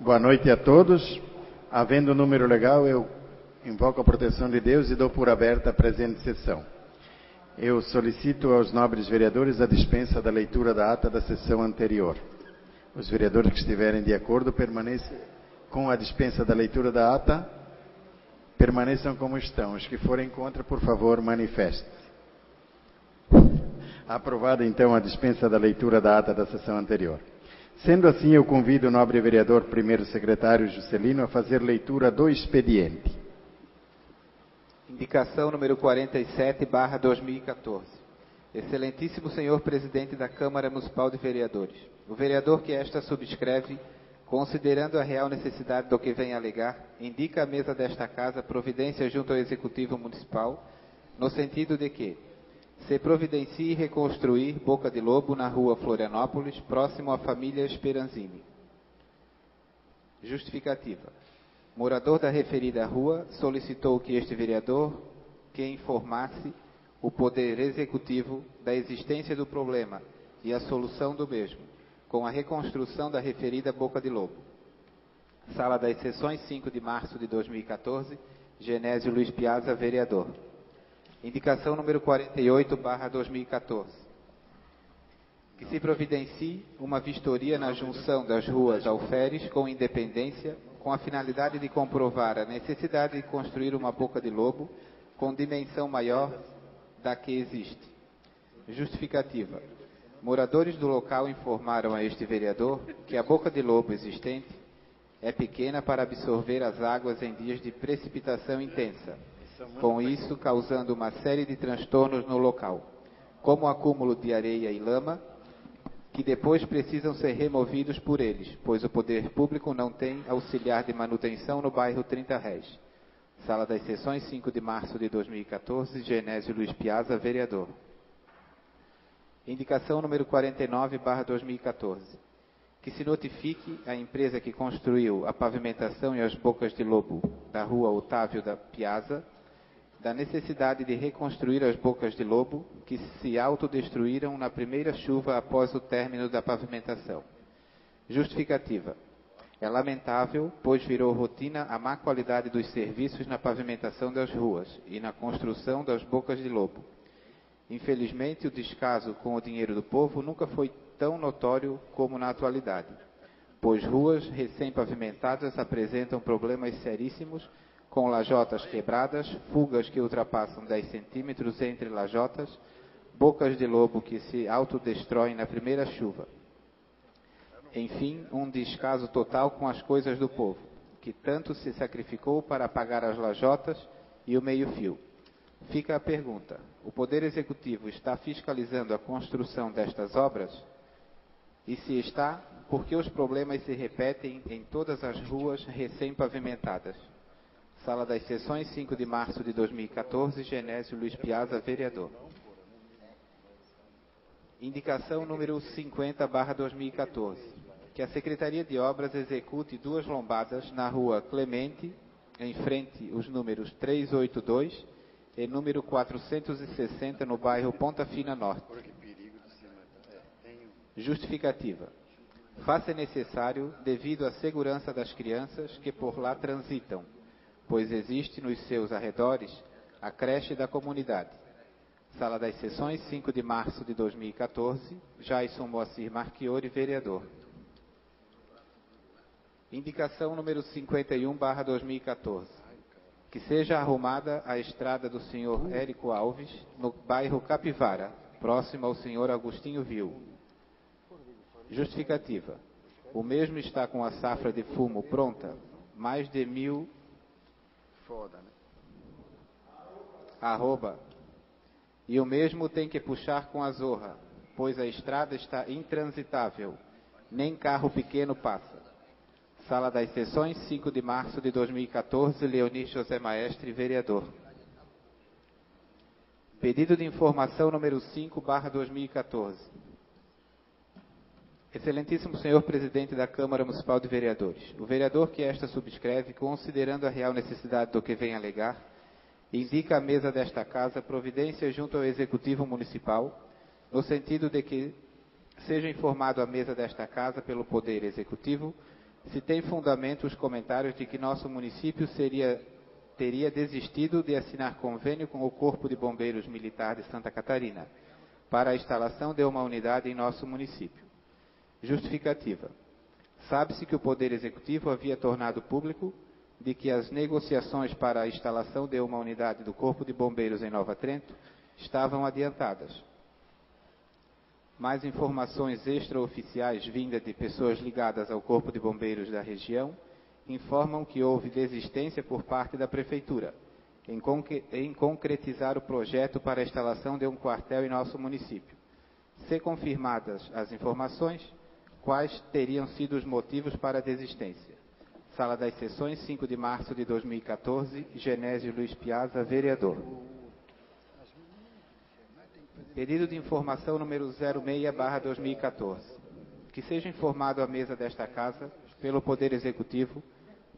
Boa noite a todos. Havendo um número legal, eu invoco a proteção de Deus e dou por aberta a presente sessão. Eu solicito aos nobres vereadores a dispensa da leitura da ata da sessão anterior. Os vereadores que estiverem de acordo permaneçam com a dispensa da leitura da ata, permaneçam como estão. Os que forem contra, por favor, manifestem. Aprovada então a dispensa da leitura da ata da sessão anterior. Sendo assim, eu convido o nobre vereador primeiro secretário Juscelino a fazer leitura do expediente. Indicação número 47/2014. Excelentíssimo senhor presidente da Câmara Municipal de Vereadores, o vereador que esta subscreve, considerando a real necessidade do que vem alegar, indica à mesa desta casa providência junto ao Executivo Municipal, no sentido de que se providencie reconstruir Boca de Lobo na rua Florianópolis, próximo à família Speranzini. Justificativa. Morador da referida rua solicitou que este vereador que informasse o Poder Executivo da existência do problema e a solução do mesmo, com a reconstrução da referida Boca de Lobo. Sala das Sessões, 5 de março de 2014, Genésio Luiz Piazza, vereador. Indicação número 48/2014. Que se providencie uma vistoria na junção das ruas Alferes com Independência, com a finalidade de comprovar a necessidade de construir uma boca de lobo com dimensão maior da que existe. Justificativa. Moradores do local informaram a este vereador que a boca de lobo existente é pequena para absorver as águas em dias de precipitação intensa, com isso causando uma série de transtornos no local, como o acúmulo de areia e lama, que depois precisam ser removidos por eles, pois o poder público não tem auxiliar de manutenção no bairro 30 Réis. Sala das Sessões, 5 de março de 2014, Genésio Luiz Piazza, vereador. Indicação número 49/2014. Que se notifique a empresa que construiu a pavimentação e as bocas de lobo da rua Otávio da Piazza da necessidade de reconstruir as bocas de lobo que se autodestruíram na primeira chuva após o término da pavimentação. Justificativa. É lamentável, pois virou rotina a má qualidade dos serviços na pavimentação das ruas e na construção das bocas de lobo. Infelizmente, o descaso com o dinheiro do povo nunca foi tão notório como na atualidade, pois ruas recém-pavimentadas apresentam problemas seríssimos com lajotas quebradas, fugas que ultrapassam 10 centímetros entre lajotas, bocas de lobo que se autodestroem na primeira chuva. Enfim, um descaso total com as coisas do povo, que tanto se sacrificou para pagar as lajotas e o meio-fio. Fica a pergunta: o Poder Executivo está fiscalizando a construção destas obras? E se está, por que os problemas se repetem em todas as ruas recém-pavimentadas? Sala das Sessões, 5 de março de 2014, Genésio Luiz Piazza, vereador. Indicação número 50/2014. Que a Secretaria de Obras execute 2 lombadas na rua Clemente, em frente os números 382 e número 460 no bairro Ponta Fina Norte. Justificativa. Faça necessário devido à segurança das crianças que por lá transitam, pois existe nos seus arredores a creche da comunidade. Sala das Sessões, 5 de março de 2014, Jason Moacir Marchiori, vereador. Indicação número 51/2014. Que seja arrumada a estrada do senhor Érico Alves, no bairro Capivara, próximo ao senhor Agostinho Vil. Justificativa. O mesmo está com a safra de fumo pronta, mais de 1000... E o mesmo tem que puxar com a zorra, pois a estrada está intransitável, nem carro pequeno passa. Sala das Sessões, 5 de março de 2014, Leoni José Maestre, vereador. Pedido de informação número 5/2014. Excelentíssimo senhor presidente da Câmara Municipal de Vereadores, o vereador que esta subscreve, considerando a real necessidade do que vem alegar, indica à mesa desta casa providência junto ao Executivo Municipal, no sentido de que seja informado à mesa desta casa pelo Poder Executivo se tem fundamento os comentários de que nosso município teria desistido de assinar convênio com o Corpo de Bombeiros Militar de Santa Catarina para a instalação de uma unidade em nosso município. Justificativa. Sabe-se que o Poder Executivo havia tornado público de que as negociações para a instalação de uma unidade do Corpo de Bombeiros em Nova Trento estavam adiantadas. Mais informações extraoficiais vindas de pessoas ligadas ao Corpo de Bombeiros da região informam que houve desistência por parte da Prefeitura em concretizar o projeto para a instalação de um quartel em nosso município. Se confirmadas as informações, quais teriam sido os motivos para a desistência? Sala das Sessões, 5 de março de 2014, Genésio Luiz Piazza, vereador. Pedido de informação número 06/2014. Que seja informado à mesa desta Casa, pelo Poder Executivo,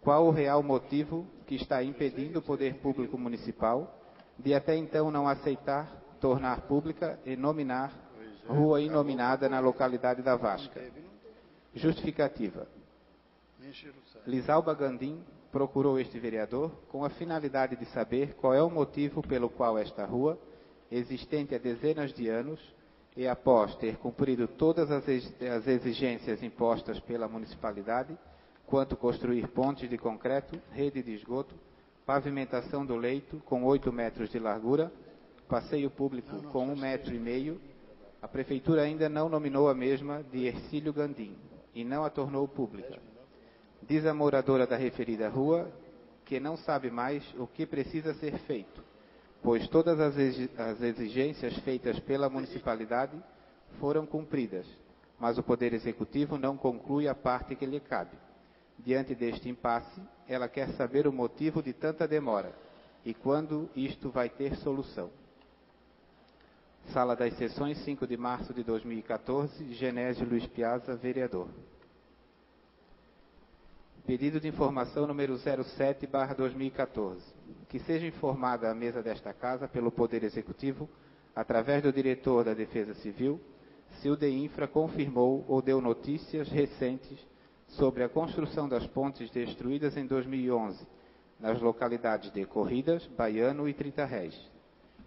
qual o real motivo que está impedindo o Poder Público Municipal de até então não aceitar, tornar pública e nominar rua inominada na localidade da Vasca. Justificativa. Lisalba Gandim procurou este vereador com a finalidade de saber qual é o motivo pelo qual esta rua, existente há dezenas de anos, e após ter cumprido todas as exigências impostas pela municipalidade, quanto construir pontes de concreto, rede de esgoto, pavimentação do leito com 8 metros de largura, passeio público com 1,5 metro, a Prefeitura ainda não nominou a mesma de Hercílio Gandim e não a tornou pública. Diz a moradora da referida rua que não sabe mais o que precisa ser feito, pois todas as exigências feitas pela municipalidade foram cumpridas, mas o Poder Executivo não conclui a parte que lhe cabe. Diante deste impasse, ela quer saber o motivo de tanta demora e quando isto vai ter solução. Sala das Sessões, 5 de março de 2014, Genésio Luiz Piazza, vereador. Pedido de informação número 07/2014. Que seja informada a mesa desta Casa, pelo Poder Executivo, através do diretor da Defesa Civil, se o DEINFRA confirmou ou deu notícias recentes sobre a construção das pontes destruídas em 2011, nas localidades de Corridas, Baiano e 30 Réis.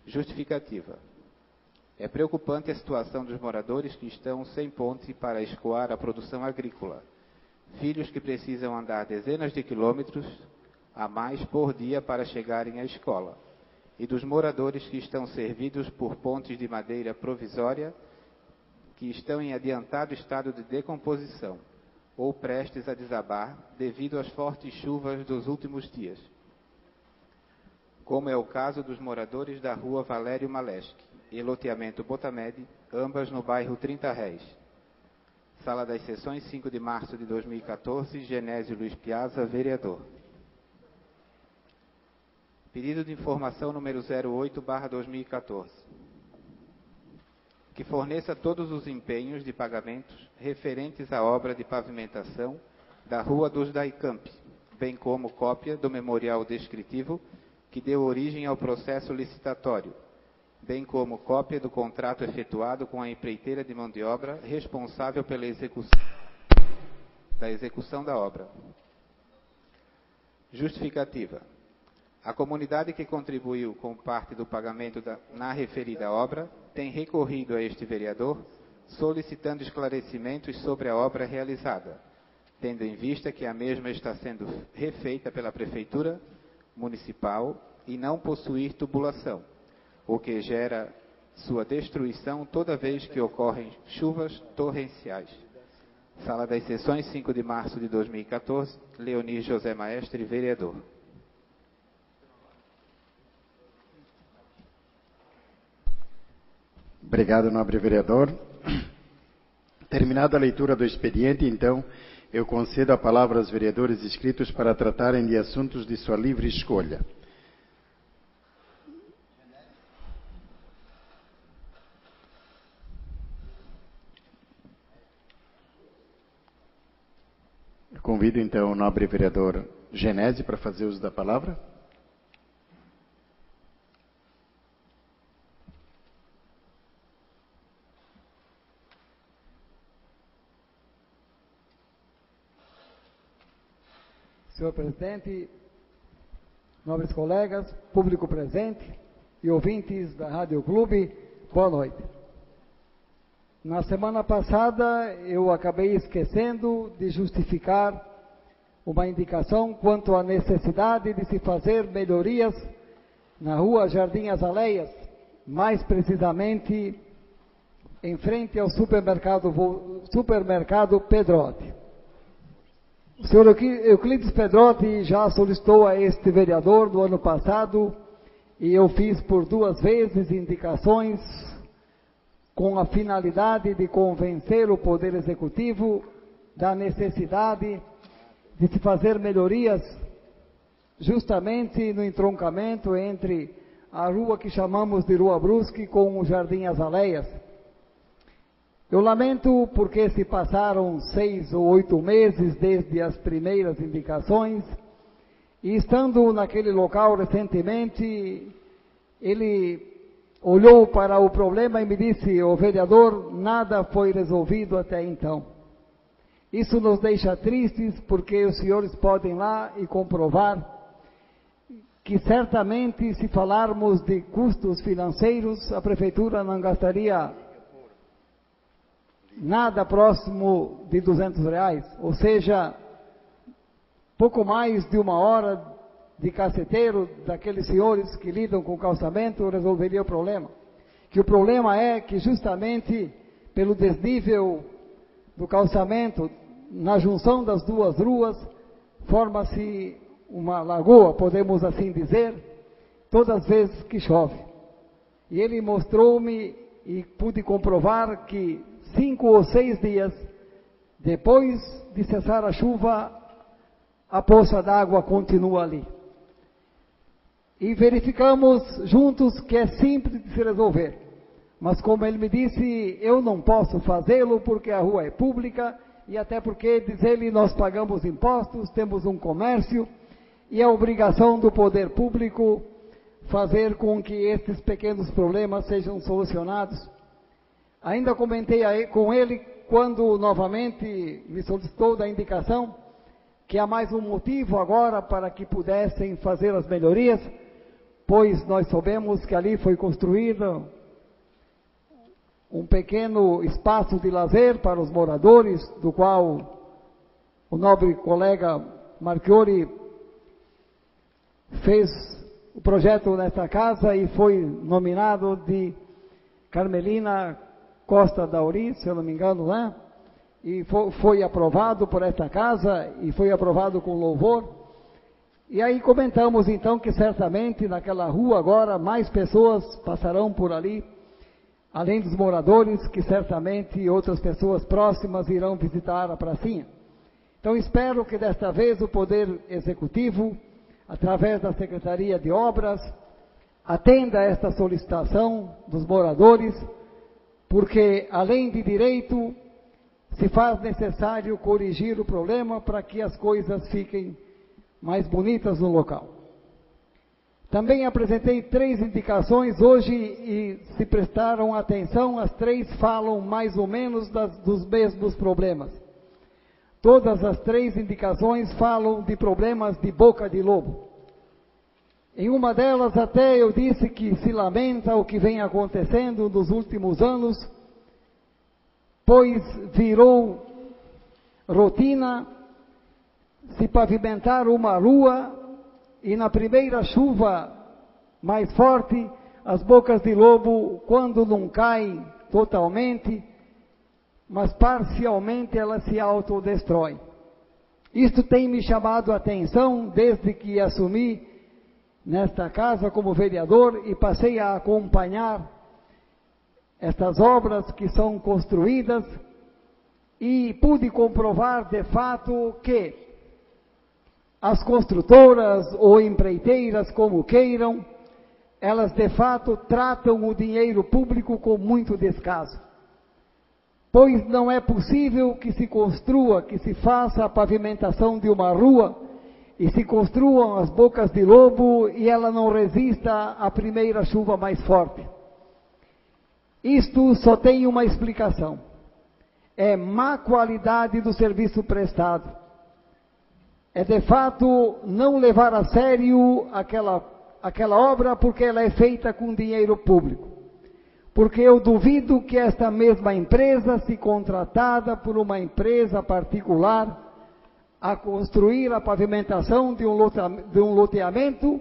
Justificativa. É preocupante a situação dos moradores que estão sem ponte para escoar a produção agrícola. Filhos que precisam andar dezenas de quilômetros a mais por dia para chegarem à escola. E dos moradores que estão servidos por pontes de madeira provisória que estão em adiantado estado de decomposição ou prestes a desabar devido às fortes chuvas dos últimos dias, como é o caso dos moradores da rua Valério Maleschi e loteamento Botamed, ambas no bairro 30 Réis. Sala das Sessões, 5 de março de 2014, Genésio Luiz Piazza, vereador. Pedido de informação número 08/2014. Que forneça todos os empenhos de pagamentos referentes à obra de pavimentação da Rua dos Daicamp, bem como cópia do memorial descritivo que deu origem ao processo licitatório, bem como cópia do contrato efetuado com a empreiteira de mão de obra responsável pela execução da obra. Justificativa. A comunidade que contribuiu com parte do pagamento na referida obra tem recorrido a este vereador solicitando esclarecimentos sobre a obra realizada, tendo em vista que a mesma está sendo refeita pela Prefeitura Municipal e não possuir tubulação, o que gera sua destruição toda vez que ocorrem chuvas torrenciais. Sala das Sessões, 5 de março de 2014, Leonir José Maestre, vereador. Obrigado, nobre vereador. Terminada a leitura do expediente, então, eu concedo a palavra aos vereadores inscritos para tratarem de assuntos de sua livre escolha. Eu convido, então, o nobre vereador Genésio para fazer uso da palavra. senhor presidente, nobres colegas, público presente e ouvintes da Rádio Clube, boa noite. Na semana passada eu acabei esquecendo de justificar uma indicação quanto à necessidade de se fazer melhorias na rua Jardim Azaleias, mais precisamente em frente ao supermercado Pedrotti. O senhor Euclides Pedrotti já solicitou a este vereador no ano passado e eu fiz por 2 vezes indicações com a finalidade de convencer o Poder Executivo da necessidade de se fazer melhorias justamente no entroncamento entre a rua que chamamos de Rua Brusque com o Jardim Azaleias. Eu lamento porque se passaram 6 ou 8 meses desde as primeiras indicações e estando naquele local recentemente, ele olhou para o problema e me disse: "Ô vereador, nada foi resolvido até então." Isso nos deixa tristes porque os senhores podem lá e comprovar que certamente se falarmos de custos financeiros, a prefeitura não gastaria nada próximo de R$200, ou seja, pouco mais de 1 hora de caceteiro daqueles senhores que lidam com calçamento resolveria o problema. Que o problema é que justamente pelo desnível do calçamento, na junção das 2 ruas, forma-se uma lagoa, podemos assim dizer, todas as vezes que chove. E ele mostrou-me e pude comprovar que 5 ou 6 dias depois de cessar a chuva, a poça d'água continua ali. E verificamos juntos que é simples de se resolver. Mas como ele me disse, eu não posso fazê-lo porque a rua é pública e até porque, diz ele, nós pagamos impostos, temos um comércio e é obrigação do poder público fazer com que estes pequenos problemas sejam solucionados. Ainda comentei com ele, quando novamente me solicitou da indicação, que há mais um motivo agora para que pudessem fazer as melhorias, pois nós soubemos que ali foi construído um pequeno espaço de lazer para os moradores, do qual o nobre colega Marchiori fez o projeto nesta casa e foi nominado de Carmelina Costa Dauri, se eu não me engano, né? E foi aprovado por esta casa e foi aprovado com louvor. E aí comentamos então que certamente naquela rua agora mais pessoas passarão por ali, além dos moradores, que certamente outras pessoas próximas irão visitar a pracinha. Então espero que desta vez o Poder Executivo, através da Secretaria de Obras, atenda a esta solicitação dos moradores, porque além de direito, se faz necessário corrigir o problema para que as coisas fiquem mais bonitas no local. Também apresentei 3 indicações hoje e, se prestaram atenção, as 3 falam mais ou menos dos mesmos problemas. Todas as 3 indicações falam de problemas de boca de lobo. Em uma delas até eu disse que se lamenta o que vem acontecendo nos últimos anos, pois virou rotina se pavimentar uma rua e na primeira chuva mais forte, as bocas de lobo, quando não caem totalmente, mas parcialmente elas se autodestroem. Isto tem me chamado a atenção desde que assumi nesta casa como vereador e passei a acompanhar estas obras que são construídas e pude comprovar de fato que as construtoras ou empreiteiras, como queiram, elas de fato tratam o dinheiro público com muito descaso. Pois não é possível que se construa, que se faça a pavimentação de uma rua e se construam as bocas de lobo e ela não resista à primeira chuva mais forte. Isto só tem uma explicação: é má qualidade do serviço prestado. é de fato não levar a sério aquela obra, porque ela é feita com dinheiro público. Porque eu duvido que esta mesma empresa, se contratada por uma empresa particular a construir a pavimentação de um loteamento,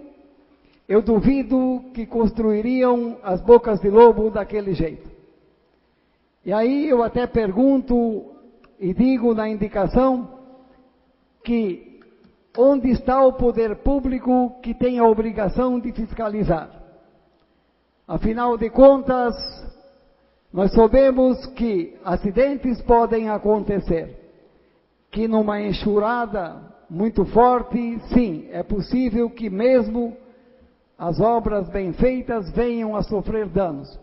eu duvido que construiriam as bocas de lobo daquele jeito. E aí eu até pergunto e digo na indicação que onde está o poder público que tem a obrigação de fiscalizar? Afinal de contas, nós sabemos que acidentes podem acontecer, que numa enxurrada muito forte, sim, é possível que mesmo as obras bem feitas venham a sofrer danos.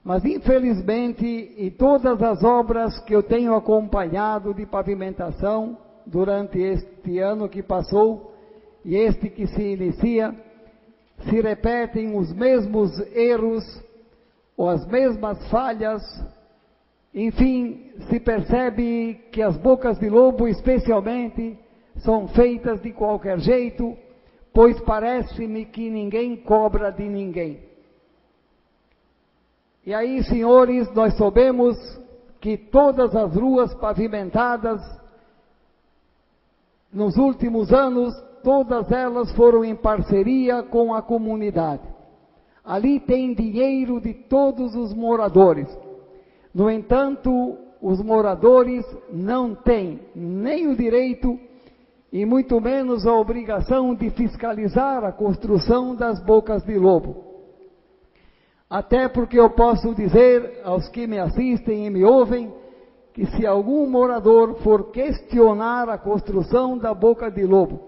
Mas infelizmente, em todas as obras que eu tenho acompanhado de pavimentação durante este ano que passou e este que se inicia, se repetem os mesmos erros ou as mesmas falhas. Enfim, se percebe que as bocas de lobo, especialmente, são feitas de qualquer jeito, pois parece-me que ninguém cobra de ninguém. E aí, senhores, nós sabemos que todas as ruas pavimentadas, nos últimos anos, todas elas foram em parceria com a comunidade. Ali tem dinheiro de todos os moradores. No entanto, os moradores não têm nem o direito e muito menos a obrigação de fiscalizar a construção das bocas de lobo. Até porque eu posso dizer aos que me assistem e me ouvem, que se algum morador for questionar a construção da boca de lobo,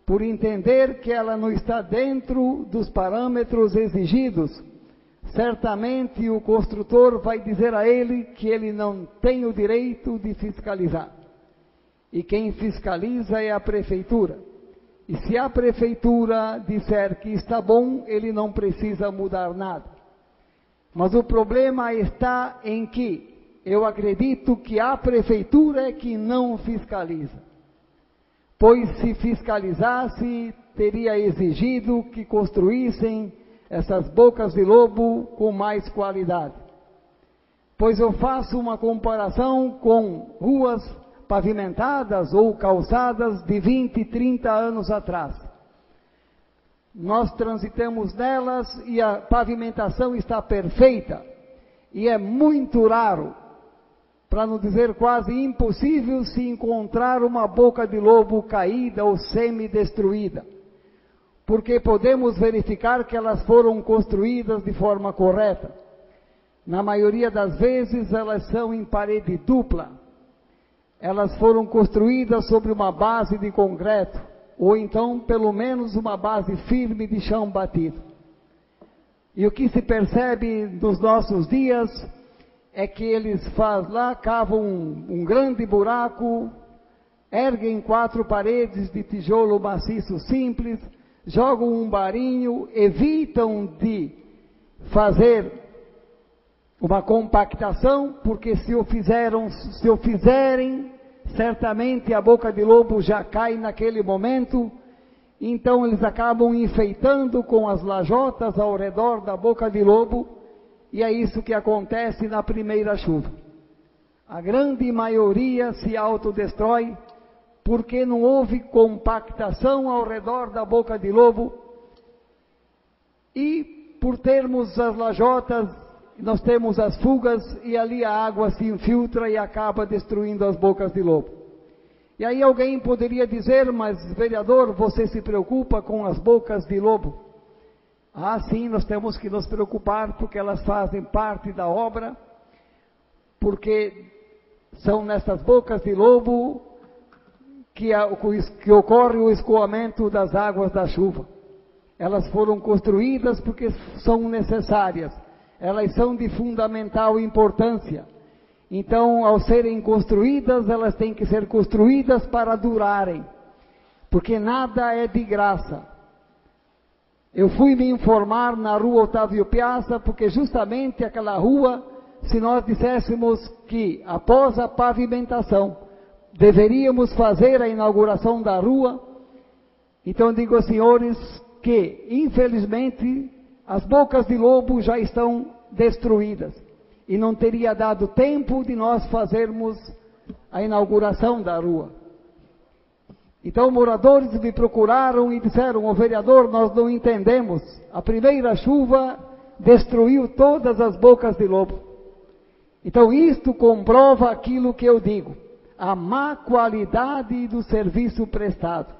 por entender que ela não está dentro dos parâmetros exigidos, certamente o construtor vai dizer a ele que ele não tem o direito de fiscalizar. E quem fiscaliza é a prefeitura. E se a prefeitura disser que está bom, ele não precisa mudar nada. Mas o problema está em que eu acredito que a prefeitura é que não fiscaliza. Pois se fiscalizasse, teria exigido que construíssem essas bocas de lobo com mais qualidade. Pois eu faço uma comparação com ruas pavimentadas ou calçadas de 20, 30 anos atrás. Nós transitamos nelas e a pavimentação está perfeita. E é muito raro, para não dizer quase impossível, se encontrar uma boca de lobo caída ou semi-destruída. Porque podemos verificar que elas foram construídas de forma correta. Na maioria das vezes elas são em parede dupla. Elas foram construídas sobre uma base de concreto, ou então pelo menos uma base firme de chão batido. E o que se percebe nos nossos dias é que eles cavam um grande buraco, erguem 4 paredes de tijolo maciço simples, jogam um barinho, evitam de fazer uma compactação, porque se o fizerem, certamente a boca de lobo já cai naquele momento. Então eles acabam enfeitando com as lajotas ao redor da boca de lobo, e é isso que acontece na primeira chuva. A grande maioria se autodestrói porque não houve compactação ao redor da boca de lobo, e por termos as lajotas, nós temos as fugas, e ali a água se infiltra e acaba destruindo as bocas de lobo. E aí alguém poderia dizer, mas vereador, você se preocupa com as bocas de lobo? Ah, sim, nós temos que nos preocupar, porque elas fazem parte da obra, porque são nessas bocas de lobo que ocorre o escoamento das águas da chuva. Elas foram construídas porque são necessárias, elas são de fundamental importância. Então, ao serem construídas, elas têm que ser construídas para durarem, porque nada é de graça. Eu fui me informar na rua Otávio Piazza, porque justamente aquela rua, se nós disséssemos que após a pavimentação, deveríamos fazer a inauguração da rua. Então digo aos senhores que, infelizmente, as bocas de lobo já estão destruídas e não teria dado tempo de nós fazermos a inauguração da rua. Então moradores me procuraram e disseram: "Ô vereador, nós não entendemos, a primeira chuva destruiu todas as bocas de lobo." Então isto comprova aquilo que eu digo, a má qualidade do serviço prestado,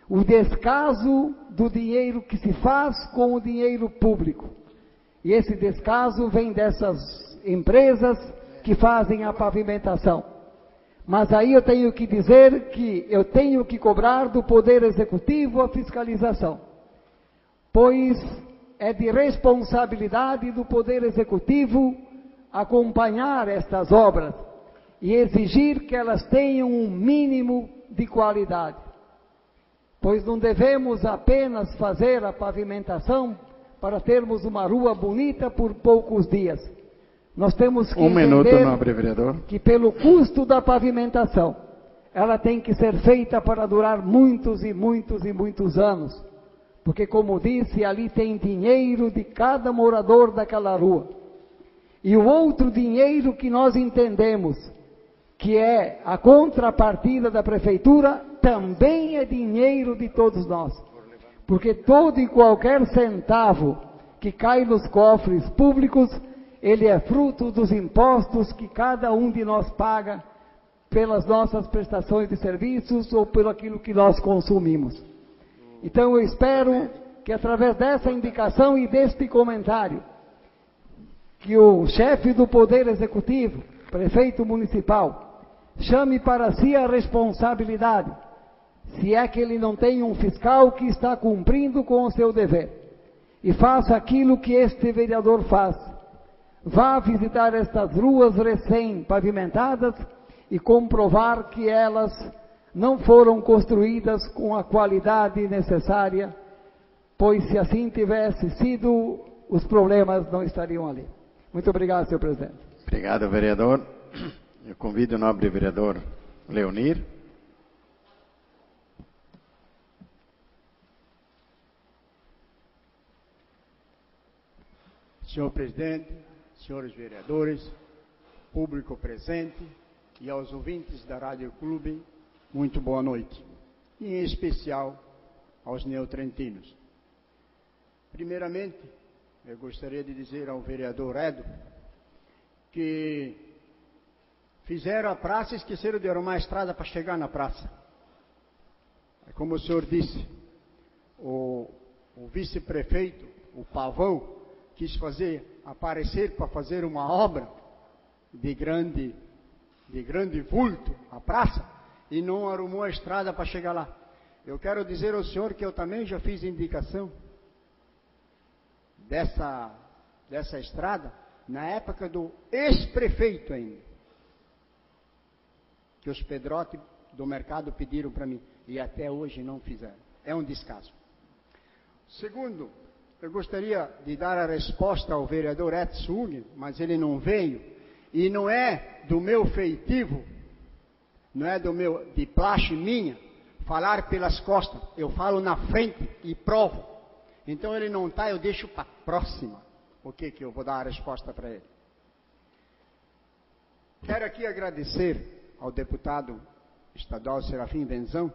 o descaso do dinheiro que se faz com o dinheiro público. E esse descaso vem dessas empresas que fazem a pavimentação. Mas aí eu tenho que dizer que eu tenho que cobrar do Poder Executivo a fiscalização, pois é de responsabilidade do Poder Executivo acompanhar estas obras e exigir que elas tenham um mínimo de qualidade. Pois não devemos apenas fazer a pavimentação para termos uma rua bonita por poucos dias. Nós temos que entender nobre vereador, que pelo custo da pavimentação, ela tem que ser feita para durar muitos e muitos e muitos anos. Porque, como disse, ali tem dinheiro de cada morador daquela rua. E o outro dinheiro que nós entendemos, que é a contrapartida da prefeitura, também é dinheiro de todos nós. Porque todo e qualquer centavo que cai nos cofres públicos, ele é fruto dos impostos que cada um de nós paga pelas nossas prestações de serviços ou pelo aquilo que nós consumimos. Então eu espero que através dessa indicação e deste comentário, que o chefe do Poder Executivo, prefeito municipal, chame para si a responsabilidade, se é que ele não tem um fiscal que está cumprindo com o seu dever, e faça aquilo que este vereador faz. Vá visitar estas ruas recém-pavimentadas e comprovar que elas não foram construídas com a qualidade necessária, pois se assim tivesse sido, os problemas não estariam ali. Muito obrigado, senhor presidente. Obrigado, vereador. Eu convido o nobre vereador Leonir. Senhor presidente, senhores vereadores, público presente e aos ouvintes da Rádio Clube, muito boa noite. E em especial aos neotrentinos. Primeiramente, eu gostaria de dizer ao vereador Edo que fizeram a praça e esqueceram de arrumar a estrada para chegar na praça. Como o senhor disse, o vice-prefeito, o Pavão, quis aparecer para fazer uma obra de grande vulto, a praça, e não arrumou a estrada para chegar lá. Eu quero dizer ao senhor que eu também já fiz indicação dessa estrada na época do ex-prefeito ainda, que os Pedrotti do mercado pediram para mim, e até hoje não fizeram. É um descaso. Segundo, eu gostaria de dar a resposta ao vereador Edson, mas ele não veio, e não é do meu feitivo, não é de praxe minha, falar pelas costas. Eu falo na frente e provo. Então ele não está, eu deixo para a próxima. O que eu vou dar a resposta para ele? Quero aqui agradecer ao deputado estadual Serafim Benzão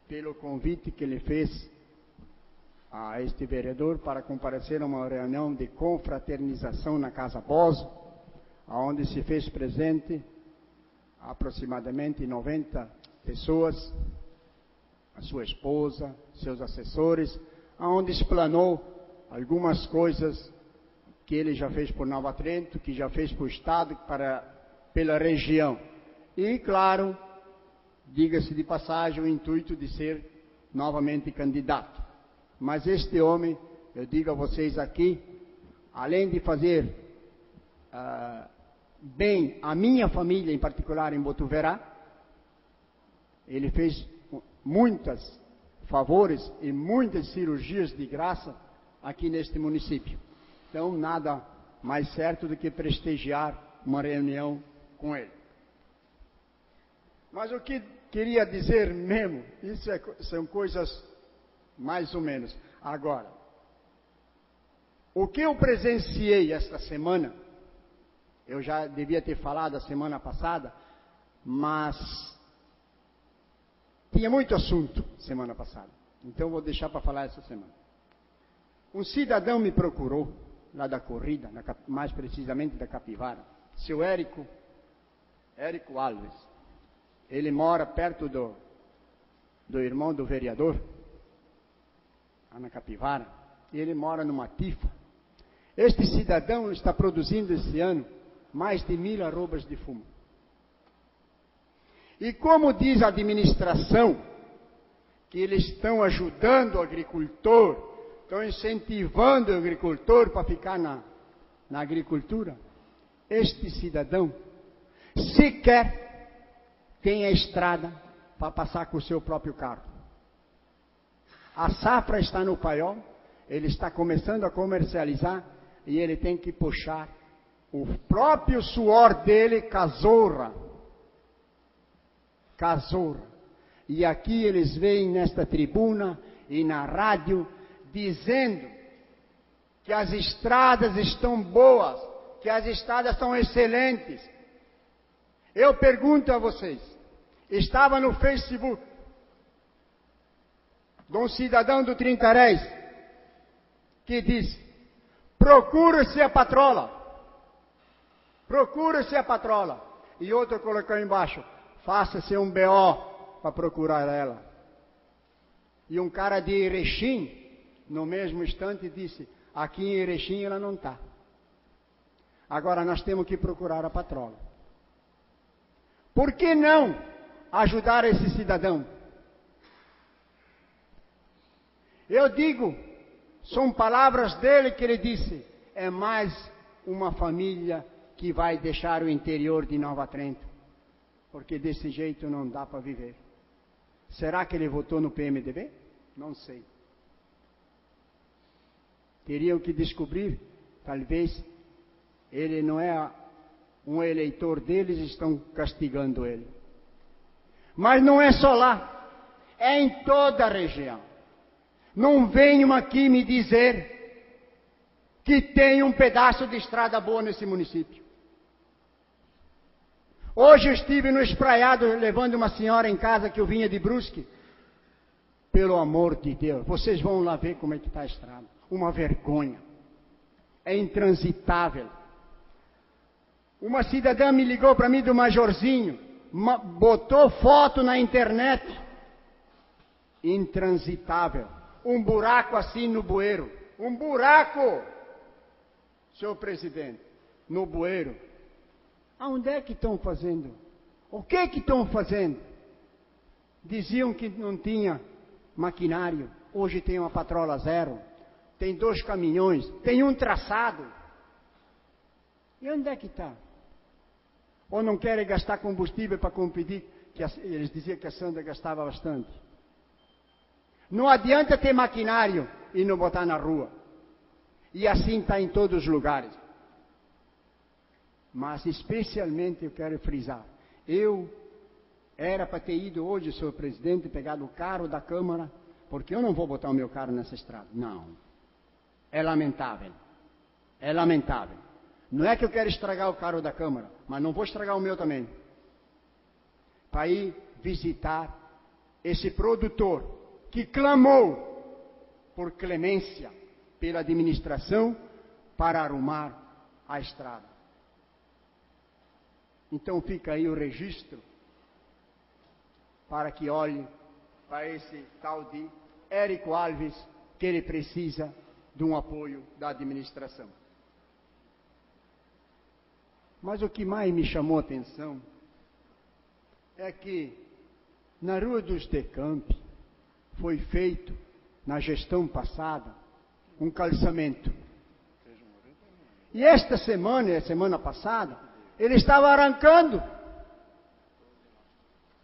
pelo convite que ele fez a este vereador para comparecer a uma reunião de confraternização na Casa Bozo, onde se fez presente aproximadamente 90 pessoas, a sua esposa, seus assessores, onde explanou algumas coisas que ele já fez por Nova Trento, que já fez para o Estado, pela região. E, claro, diga-se de passagem, o intuito de ser novamente candidato. Mas este homem, eu digo a vocês aqui, além de fazer bem a minha família, em particular em Botuverá, ele fez muitos favores e muitas cirurgias de graça aqui neste município. Então, nada mais certo do que prestigiar uma reunião com ele. Mas o que queria dizer mesmo, são coisas mais ou menos. Agora, o que eu presenciei esta semana, eu já devia ter falado a semana passada, mas tinha muito assunto semana passada. Então vou deixar para falar essa semana. Um cidadão me procurou, lá da corrida, mais precisamente da Capivara, seu Érico Alves. Ele mora perto do irmão do vereador, lá na Capivara, e ele mora numa tifa. Este cidadão está produzindo esse ano mais de 1.000 arrobas de fumo. E como diz a administração, que eles estão ajudando o agricultor, estão incentivando o agricultor para ficar na agricultura, este cidadão sequer tem a estrada para passar com o seu próprio carro. A safra está no paiol, ele está começando a comercializar e ele tem que puxar o próprio suor dele, casoura. E aqui eles vêm nesta tribuna e na rádio dizendo que as estradas estão boas, que as estradas estão excelentes. Eu pergunto a vocês, estava no Facebook de um cidadão do Trincarés que disse: procura-se a patrola. E outro colocou embaixo: faça-se um BO para procurar ela. E um cara de Erechim, no mesmo instante, disse: aqui em Erechim ela não está. Agora nós temos que procurar a patrola. Por que não ajudar esse cidadão? Eu digo, são palavras dele que ele disse: é mais uma família que vai deixar o interior de Nova Trento, porque desse jeito não dá para viver. Será que ele votou no PMDB? Não sei. Teriam que descobrir, talvez ele não é um eleitor deles, estão castigando ele. Mas não é só lá, é em toda a região. Não venham aqui me dizer que tem um pedaço de estrada boa nesse município. Hoje eu estive no Espraiado levando uma senhora em casa que eu vinha de Brusque. Pelo amor de Deus, vocês vão lá ver como é que está a estrada. Uma vergonha. É intransitável. Uma cidadã me ligou para mim do Majorzinho, botou foto na internet. Intransitável. Um buraco assim no bueiro. Um buraco, senhor presidente, no bueiro. Aonde é que estão fazendo? O que estão fazendo? Diziam que não tinha maquinário. Hoje tem uma patrola zero. Tem 2 caminhões. Tem um traçado. E onde é que está? Ou não querem gastar combustível para competir? Eles diziam que a Sandra gastava bastante. Não adianta ter maquinário e não botar na rua. E assim está em todos os lugares. Mas especialmente eu quero frisar. Eu era para ter ido hoje, senhor presidente, pegar o carro da Câmara, porque eu não vou botar o meu carro nessa estrada. Não. É lamentável. É lamentável. Não é que eu quero estragar o carro da Câmara, mas não vou estragar o meu também. Para ir visitar esse produtor que clamou por clemência pela administração para arrumar a estrada. Então fica aí o registro para que olhe para esse tal de Érico Alves, que ele precisa de um apoio da administração. Mas o que mais me chamou a atenção é que na Rua dos Decamp foi feito, na gestão passada, um calçamento. E esta semana e a semana passada, ele estava arrancando.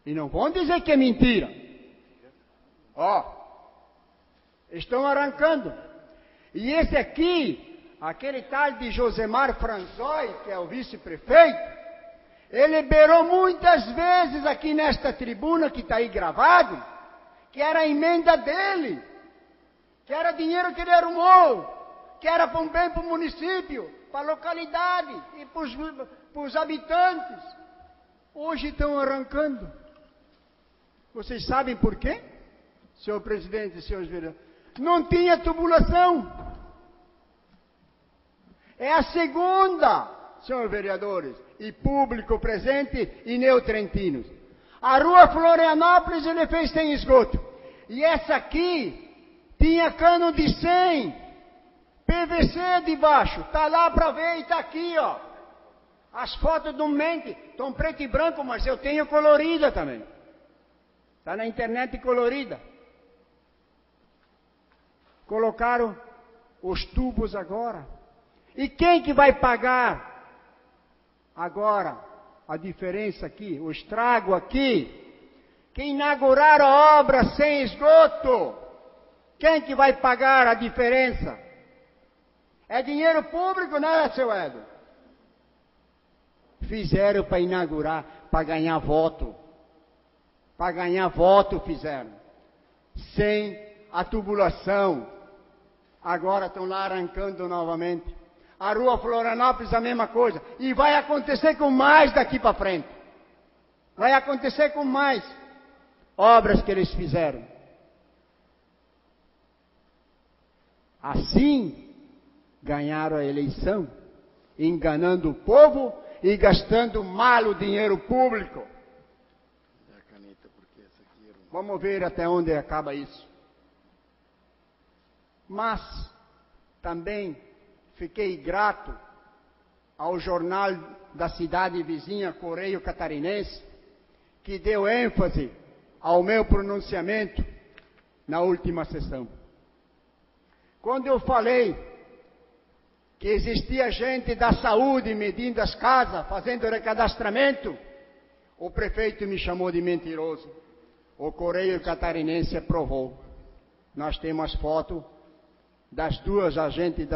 E não vão dizer que é mentira. Estão arrancando. E esse aqui, aquele tal de Josemar Franzói, que é o vice-prefeito, Ele berou muitas vezes aqui nesta tribuna, que está aí gravado, que era a emenda dele, que era dinheiro que ele arrumou, que era para um bem para o município, para a localidade e para os habitantes. Hoje estão arrancando. Vocês sabem por quê, senhor presidente e senhores vereadores? Não tinha tubulação. É a segunda, senhores vereadores, e público presente e neotrentinos. A rua Florianópolis ele fez sem esgoto. E essa aqui tinha cano de 100, PVC debaixo. Está lá para ver e está aqui, ó. As fotos não mentem, estão preto e branco, mas eu tenho colorida também. Está na internet colorida. Colocaram os tubos agora. E quem que vai pagar agora a diferença aqui, o estrago aqui? Que inauguraram a obra sem esgoto. Quem que vai pagar a diferença? É dinheiro público, né, seu Edo? Fizeram para inaugurar, para ganhar voto. Para ganhar voto fizeram. Sem a tubulação. Agora estão lá arrancando novamente. A rua Florianópolis a mesma coisa. E vai acontecer com mais daqui para frente. Vai acontecer com mais obras que eles fizeram. Assim, ganharam a eleição, enganando o povo e gastando mal o dinheiro público. Vamos ver até onde acaba isso. Mas, também, fiquei grato ao jornal da cidade vizinha, Correio Catarinense, que deu ênfase ao meu pronunciamento na última sessão. Quando eu falei que existia gente da saúde medindo as casas, fazendo recadastramento, o prefeito me chamou de mentiroso. O Correio Catarinense aprovou. Nós temos foto das duas agentes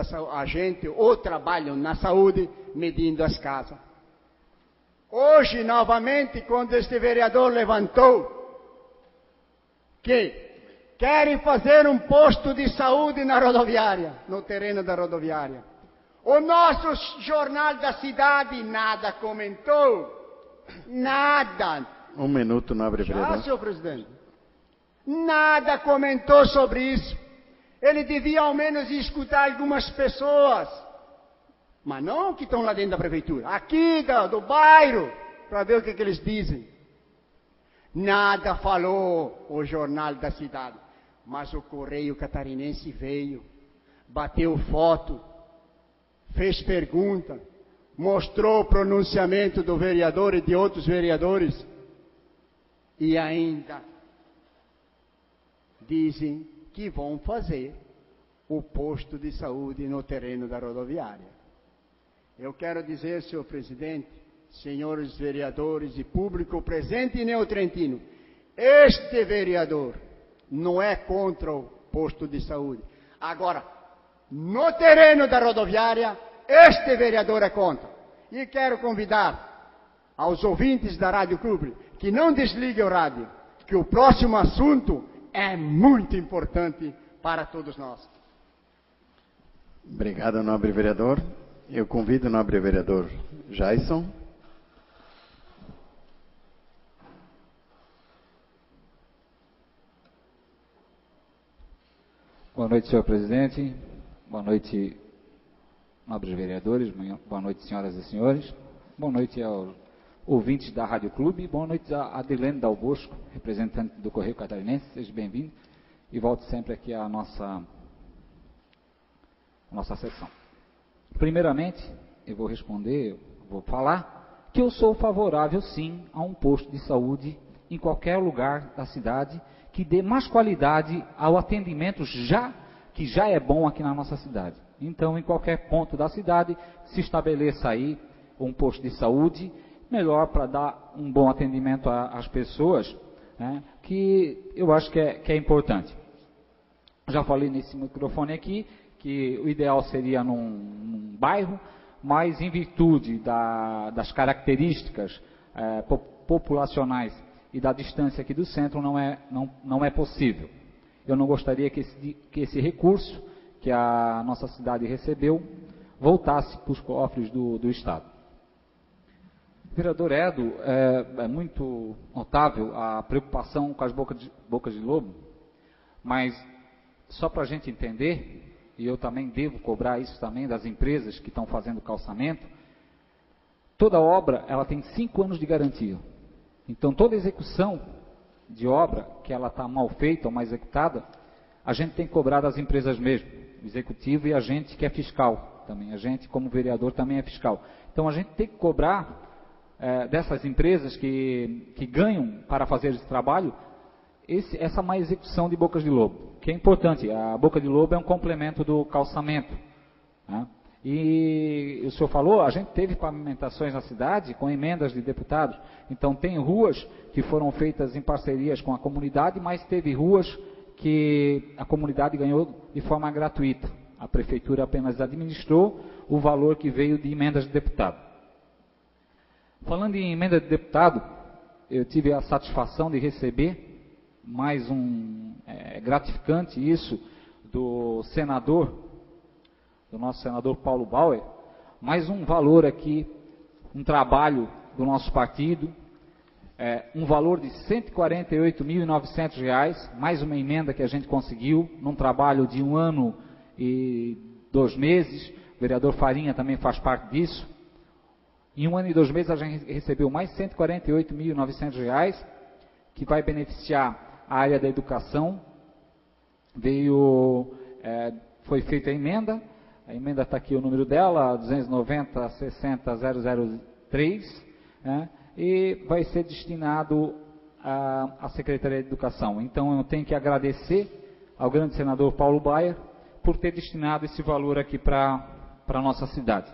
ou trabalham na saúde medindo as casas. Hoje, novamente, quando este vereador levantou que querem fazer um posto de saúde na rodoviária, no terreno da rodoviária. O nosso jornal da cidade nada comentou. Nada. Um minuto, nobre vereador. Senhor presidente. Nada comentou sobre isso. Ele devia ao menos escutar algumas pessoas. Mas não que estão lá dentro da prefeitura. Aqui do bairro. Para ver o que eles dizem. Nada falou o jornal da cidade. Mas o Correio Catarinense veio. Bateu foto. Fez pergunta. Mostrou o pronunciamento do vereador e de outros vereadores. E ainda dizem que vão fazer o posto de saúde no terreno da rodoviária. Eu quero dizer, senhor presidente, senhores vereadores e público presente em Neotrentino, este vereador não é contra o posto de saúde. Agora, no terreno da rodoviária, este vereador é contra. E quero convidar aos ouvintes da Rádio Clube que não desliguem o rádio, que o próximo assunto é muito importante para todos nós. Obrigado, nobre vereador. Eu convido o nobre vereador Jason. Boa noite, senhor presidente. Boa noite, nobres vereadores. Boa noite, senhoras e senhores. Boa noite aos ouvintes da Rádio Clube. Boa noite a Adilene Dal Bosco, representante do Correio Catarinense. Seja bem-vindo e volte sempre aqui à nossa sessão. Primeiramente, eu vou falar que eu sou favorável, sim, a um posto de saúde em qualquer lugar da cidade que dê mais qualidade ao atendimento que já é bom aqui na nossa cidade. Então, em qualquer ponto da cidade, se estabeleça aí um posto de saúde, melhor para dar um bom atendimento às pessoas, né, que eu acho que é importante. Já falei nesse microfone aqui, que o ideal seria num bairro, mas em virtude das características populacionais e da distância aqui do centro, não é possível. Eu não gostaria que esse recurso que a nossa cidade recebeu voltasse para os cofres do Estado. Vereador Edo, é muito notável a preocupação com as bocas de lobo, mas só para a gente entender, e eu também devo cobrar isso também das empresas que estão fazendo calçamento, toda obra ela tem 5 anos de garantia. Então toda execução de obra que ela está mal feita ou mal executada, a gente tem que cobrar das empresas mesmo, o executivo e a gente que é fiscal também, a gente como vereador também é fiscal. Então a gente tem que cobrar dessas empresas que ganham para fazer esse trabalho, essa má execução de bocas de lobo, que é importante. A boca de lobo é um complemento do calçamento, né? E o senhor falou, a gente teve pavimentações na cidade com emendas de deputados. Então tem ruas que foram feitas em parcerias com a comunidade, mas teve ruas que a comunidade ganhou de forma gratuita. A prefeitura apenas administrou o valor que veio de emendas de deputado. Falando em emenda de deputado, eu tive a satisfação de receber mais gratificante isso do nosso senador Paulo Bauer, mais um valor aqui, um trabalho do nosso partido, um valor de R$ 148.900, mais uma emenda que a gente conseguiu, num trabalho de 1 ano e 2 meses, o vereador Farinha também faz parte disso. Em 1 ano e 2 meses a gente recebeu mais R$ 148.900, que vai beneficiar a área da educação. Foi feita a emenda está aqui o número dela, 290-60-003, né, e vai ser destinado à Secretaria de Educação. Então eu tenho que agradecer ao grande senador Paulo Bauer por ter destinado esse valor aqui para a nossa cidade.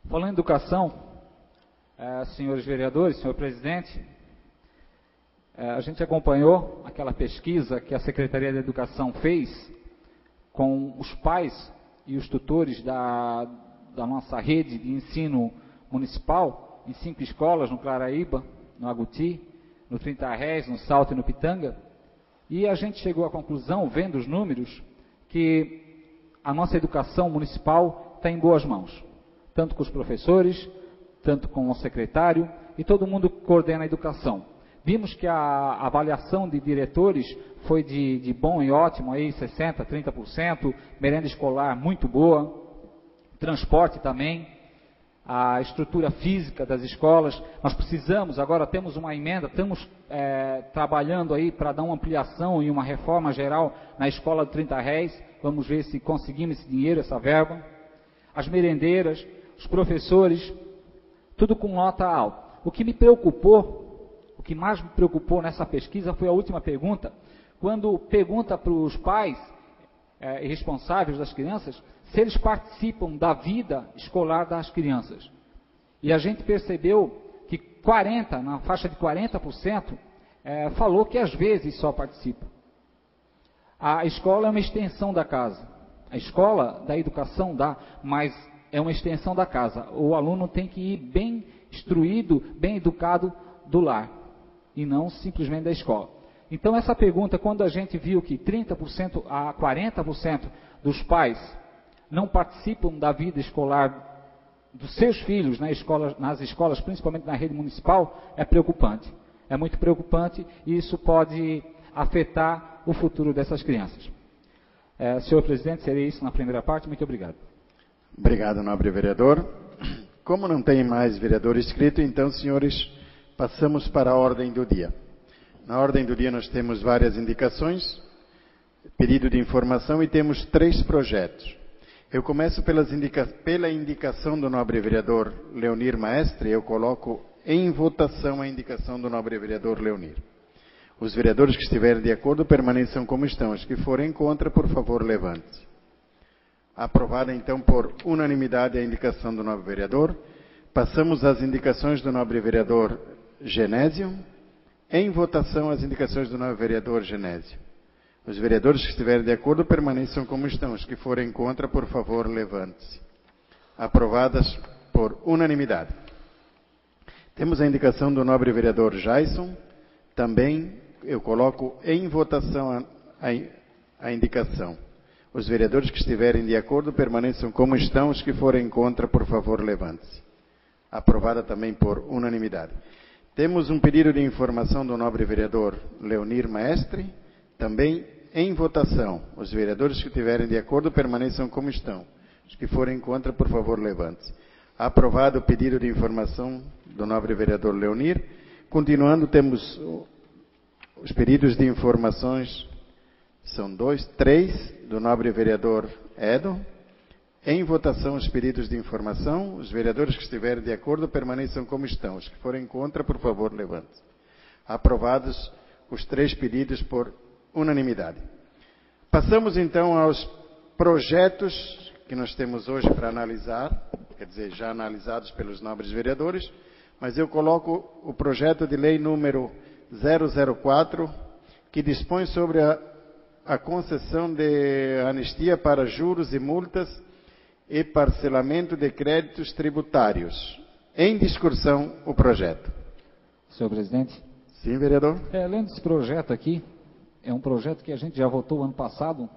Falando em educação, senhores vereadores, senhor presidente, a gente acompanhou aquela pesquisa que a Secretaria de Educação fez com os pais e os tutores da nossa rede de ensino municipal, em 5 escolas, no Claraíba, no Aguti, no 30 Rés, no Salto e no Pitanga, e a gente chegou à conclusão, vendo os números, que a nossa educação municipal está em boas mãos, tanto com os professores, tanto com o secretário, e todo mundo coordena a educação. Vimos que a avaliação de diretores foi de bom e ótimo, aí 60%, 30%, merenda escolar muito boa, transporte também, a estrutura física das escolas. Nós precisamos, agora temos uma emenda, estamos trabalhando aí para dar uma ampliação e uma reforma geral na escola de 30 Réis, vamos ver se conseguimos esse dinheiro, essa verba. As merendeiras, os professores, tudo com nota alta. O que mais me preocupou nessa pesquisa foi a última pergunta, quando pergunta para os pais responsáveis das crianças se eles participam da vida escolar das crianças. E a gente percebeu que na faixa de 40%, falou que às vezes só participa. A escola é uma extensão da casa. A escola da educação mas é uma extensão da casa. O aluno tem que ir bem instruído, bem educado do lar, e não simplesmente da escola. Então essa pergunta, quando a gente viu que 30% a 40% dos pais não participam da vida escolar dos seus filhos nas escolas, principalmente na rede municipal, é preocupante. É muito preocupante e isso pode afetar o futuro dessas crianças. Senhor presidente, seria isso na primeira parte. Muito obrigado. Obrigado, nobre vereador. Como não tem mais vereador inscrito, então, senhores, passamos para a ordem do dia. Na ordem do dia nós temos várias indicações, pedido de informação, e temos 3 projetos. Eu começo pela indicação do nobre vereador Leonir Maestre. Eu coloco em votação a indicação do nobre vereador Leonir. Os vereadores que estiverem de acordo permaneçam como estão. Os que forem contra, por favor, levante-se. Aprovada então por unanimidade a indicação do nobre vereador. Passamos às indicações do nobre vereador Genésio. Em votação as indicações do nobre vereador Genésio. Os vereadores que estiverem de acordo permaneçam como estão. Os que forem contra, por favor, levante-se. Aprovadas por unanimidade. Temos a indicação do nobre vereador Jaison. Também eu coloco em votação a indicação. Os vereadores que estiverem de acordo permaneçam como estão. Os que forem contra, por favor, levante-se. Aprovada também por unanimidade. Temos um pedido de informação do nobre vereador Leonir Maestre. Também em votação. Os vereadores que estiverem de acordo permaneçam como estão. Os que forem contra, por favor, levante-se. Aprovado o pedido de informação do nobre vereador Leonir. Continuando, temos os pedidos de informações, são 3, do nobre vereador Edo. Em votação os pedidos de informação. Os vereadores que estiverem de acordo permaneçam como estão. Os que forem contra, por favor, levante-se. Aprovados os 3 pedidos por unanimidade. Passamos então aos projetos que nós temos hoje para analisar, quer dizer, já analisados pelos nobres vereadores, mas eu coloco o projeto de lei número 004, que dispõe sobre a concessão de anistia para juros e multas e parcelamento de créditos tributários. Em discussão, o projeto. Senhor presidente. Sim, vereador. Lendo esse projeto aqui, é um projeto que a gente já votou ano passado.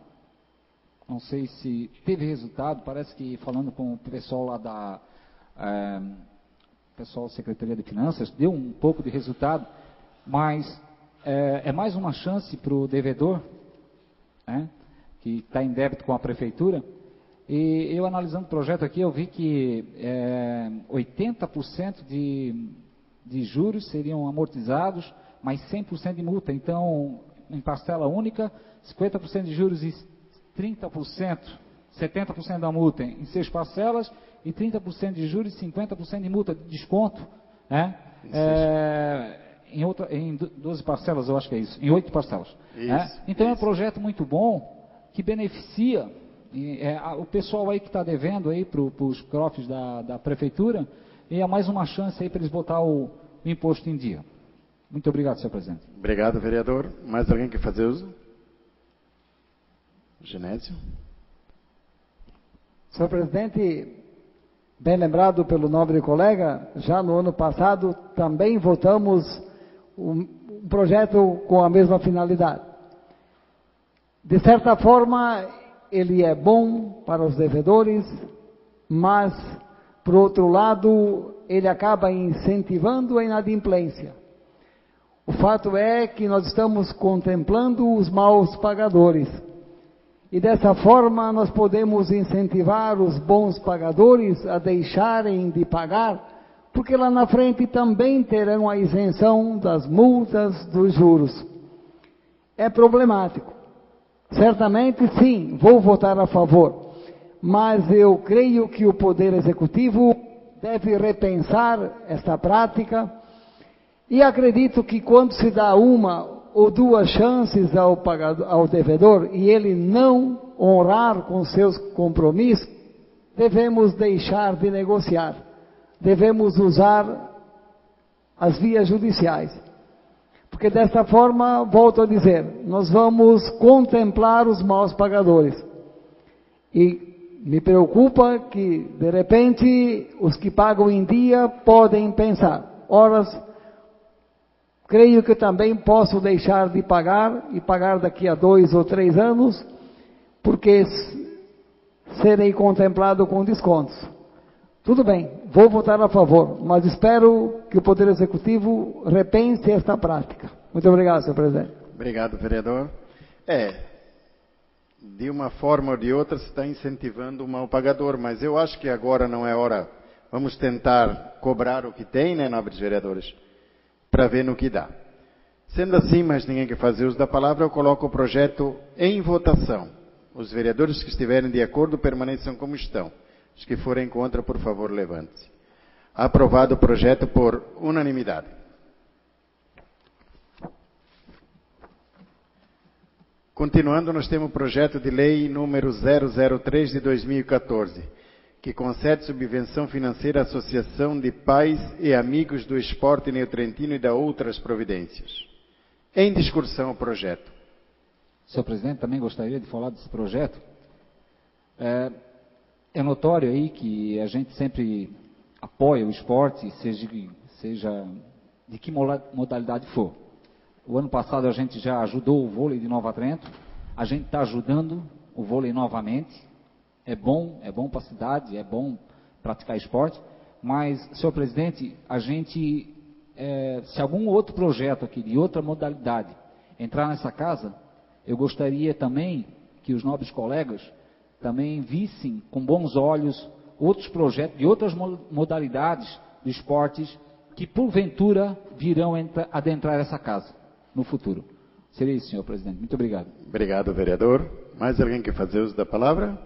Não sei se teve resultado, parece que falando com o pessoal lá da pessoal da Secretaria de Finanças, deu um pouco de resultado, mas é mais uma chance para o devedor, que está em débito com a prefeitura. E eu analisando o projeto aqui, eu vi que 80% de juros seriam amortizados, mais 100% de multa. Então, em parcela única, 50% de juros e 30%, 70% da multa em 6 parcelas, e 30% de juros e 50% de multa de desconto, em 12 parcelas, eu acho que é isso, em 8 parcelas. Então é um projeto muito bom, que beneficia o pessoal aí que está devendo aí para os CROFs da prefeitura, e é mais uma chance aí para eles botar o imposto em dia. Muito obrigado, senhor presidente. Obrigado, vereador. Mais alguém quer fazer uso? Genésio. Senhor presidente, bem lembrado pelo nobre colega, já no ano passado também votamos um projeto com a mesma finalidade. De certa forma, ele é bom para os devedores, mas, por outro lado, ele acaba incentivando a inadimplência. O fato é que nós estamos contemplando os maus pagadores. E dessa forma nós podemos incentivar os bons pagadores a deixarem de pagar, porque lá na frente também terão a isenção das multas, dos juros. É problemático. Certamente sim, vou votar a favor, mas eu creio que o Poder Executivo deve repensar esta prática, e acredito que quando se dá uma ou 2 chances ao devedor e ele não honrar com seus compromissos, devemos deixar de negociar, devemos usar as vias judiciais. Porque desta forma, volto a dizer, nós vamos contemplar os maus pagadores. E me preocupa que, de repente, os que pagam em dia podem pensar, horas, creio que também posso deixar de pagar e pagar daqui a 2 ou 3 anos, porque serei contemplado com descontos. Tudo bem, vou votar a favor, mas espero que o Poder Executivo repense esta prática. Muito obrigado, senhor presidente. Obrigado, vereador. De uma forma ou de outra se está incentivando o mal pagador, mas eu acho que agora não é hora. Vamos tentar cobrar o que tem, né, nobres vereadores, para ver no que dá. Sendo assim, mas ninguém quer fazer uso da palavra, eu coloco o projeto em votação. Os vereadores que estiverem de acordo permaneçam como estão. Os que forem contra, por favor, levante-se. Aprovado o projeto por unanimidade. Continuando, nós temos o projeto de lei número 003 de 2014, que concede subvenção financeira à Associação de Pais e Amigos do Esporte Neotrentino e da outras providências. Em discussão o projeto. Senhor presidente, também gostaria de falar desse projeto. É notório aí que a gente sempre apoia o esporte, seja de que modalidade for. O ano passado a gente já ajudou o vôlei de Nova Trento, a gente está ajudando o vôlei novamente. É bom para a cidade, é bom praticar esporte, mas, senhor presidente, a gente, se algum outro projeto aqui de outra modalidade entrar nessa casa, eu gostaria também que os nobres colegas também vissem com bons olhos outros projetos de outras modalidades de esportes que porventura virão adentrar essa casa no futuro. Seria isso, senhor presidente. Muito obrigado. Obrigado, vereador. Mais alguém quer fazer uso da palavra?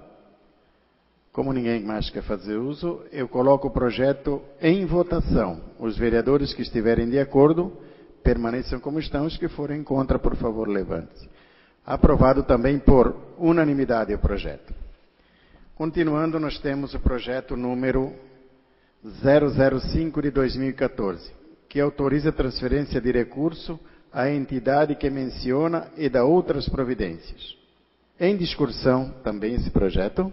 Como ninguém mais quer fazer uso, eu coloco o projeto em votação. Os vereadores que estiverem de acordo, permaneçam como estão. Os que forem contra, por favor, levante-se. Aprovado também por unanimidade o projeto. Continuando, nós temos o projeto número 005 de 2014, que autoriza a transferência de recurso à entidade que menciona e dá outras providências. Em discussão também esse projeto.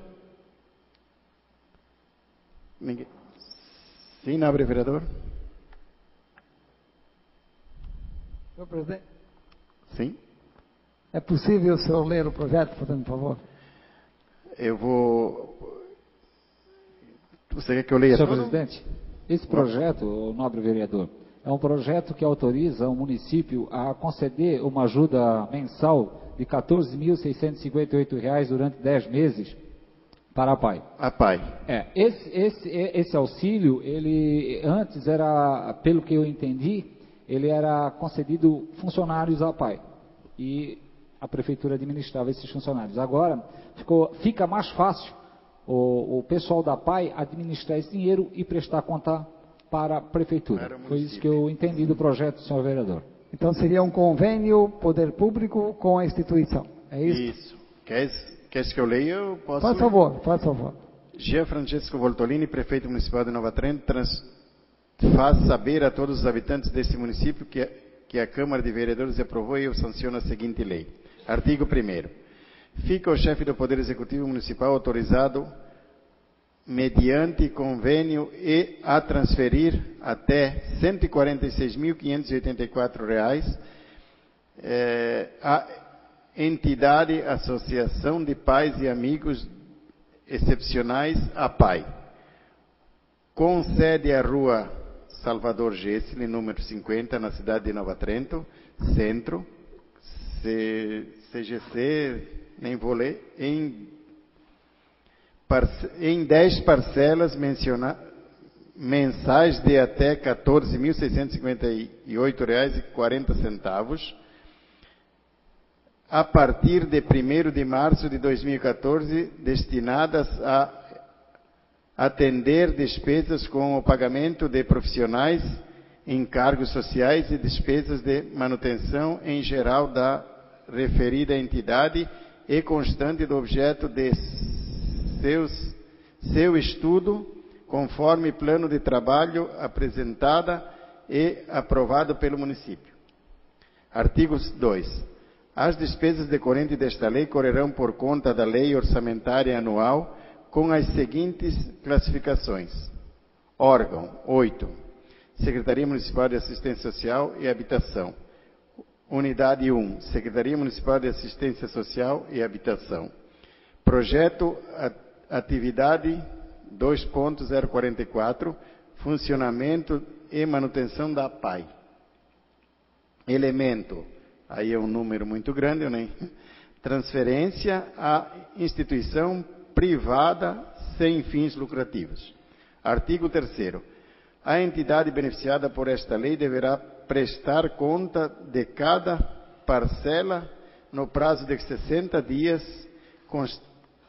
Ninguém. Sim, nobre vereador. Senhor presidente, Sim. é possível o senhor ler o projeto, fazendo favor? Eu vou... Você quer que eu leia Senhor tudo? presidente, esse projeto, o nobre vereador, é um projeto que autoriza o município a conceder uma ajuda mensal de R$ 14.658 durante 10 meses para a PAI. A PAI. Esse auxílio, ele antes era, pelo que eu entendi, ele era concedido funcionários à PAI. E a prefeitura administrava esses funcionários. Agora, fica mais fácil o pessoal da PAI administrar esse dinheiro e prestar conta para a prefeitura. Foi isso que eu entendi do projeto, senhor vereador. Então seria um convênio poder público com a instituição, é isso? Isso. Queres que eu leia? Eu posso... Faz favor, faz favor. Jean Francesco Voltolini, prefeito municipal de Nova Trento, faz saber a todos os habitantes desse município que a Câmara de Vereadores aprovou e eu sanciono a seguinte lei. Artigo 1º. Fica o chefe do Poder Executivo Municipal autorizado, mediante convênio, e a transferir até R$ 146.584 a entidade Associação de Pais e Amigos Excepcionais, a PAI, com sede à Rua Salvador Gessle, número 50, na cidade de Nova Trento, Centro, CGC, nem vou ler, em 10 parcelas mensais de até R$ 14.658,40, a partir de 1º de março de 2014, destinadas a atender despesas com o pagamento de profissionais, encargos sociais e despesas de manutenção em geral da referida entidade e constante do objeto de seu estudo, conforme plano de trabalho apresentada e aprovado pelo município. Artigo 2. As despesas decorrentes desta lei correrão por conta da Lei Orçamentária Anual com as seguintes classificações. Órgão, 8. Secretaria Municipal de Assistência Social e Habitação. Unidade 1. Secretaria Municipal de Assistência Social e Habitação. Projeto, atividade 2.044, funcionamento e manutenção da PAI. Elemento, aí é um número muito grande, né? Transferência à instituição privada sem fins lucrativos. Artigo 3º. A entidade beneficiada por esta lei deverá prestar conta de cada parcela no prazo de 60 dias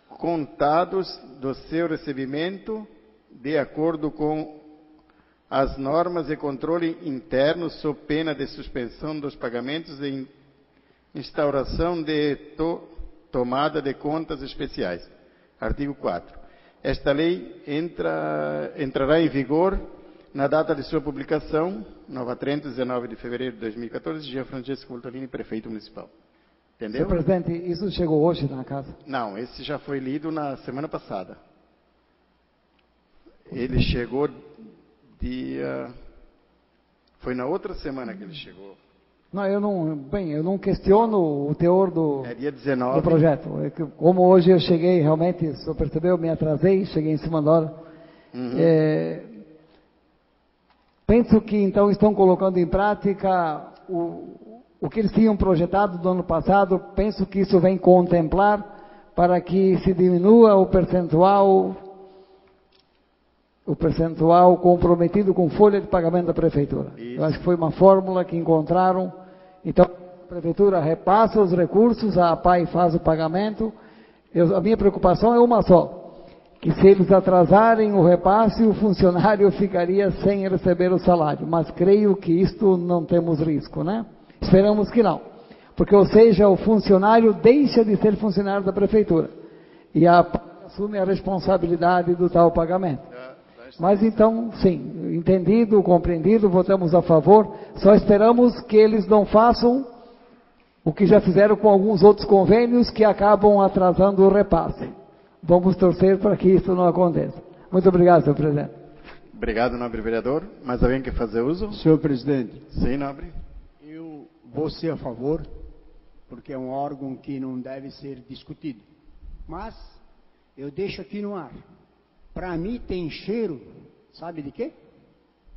contados do seu recebimento, de acordo com as normas de controle interno, sob pena de suspensão dos pagamentos e instauração de tomada de contas especiais. Artigo 4. Esta lei entrará em vigor na data de sua publicação, Nova Trento, 19 de fevereiro de 2014, Jean Francesco Voltolini, prefeito municipal. Entendeu? Senhor presidente, isso chegou hoje na casa? Não, esse já foi lido na semana passada. Ele chegou dia... Foi na outra semana que ele chegou. Não, eu não questiono o teor do dia 19. do projeto. É que, como hoje eu cheguei, realmente, o senhor percebeu, me atrasei, cheguei em cima da hora. Penso que então estão colocando em prática o que eles tinham projetado do ano passado. Penso que isso vem contemplar para que se diminua o percentual comprometido com folha de pagamento da prefeitura. Isso. Eu acho que foi uma fórmula que encontraram. Então, a prefeitura repassa os recursos, a APAI faz o pagamento. A minha preocupação é uma só, que se eles atrasarem o repasse, o funcionário ficaria sem receber o salário. Mas creio que isto não temos risco, né? Esperamos que não. Porque, ou seja, o funcionário deixa de ser funcionário da prefeitura. E a APAI assume a responsabilidade do tal pagamento. Mas então, sim, entendido, compreendido, votamos a favor. Só esperamos que eles não façam o que já fizeram com alguns outros convênios que acabam atrasando o repasse. Vamos torcer para que isso não aconteça. Muito obrigado, senhor presidente. Obrigado, nobre vereador. Mais alguém quer fazer uso? Senhor presidente, Sim, nobre. eu vou ser a favor, porque é um órgão que não deve ser discutido. Mas eu deixo aqui no ar. Para mim tem cheiro, sabe de quê?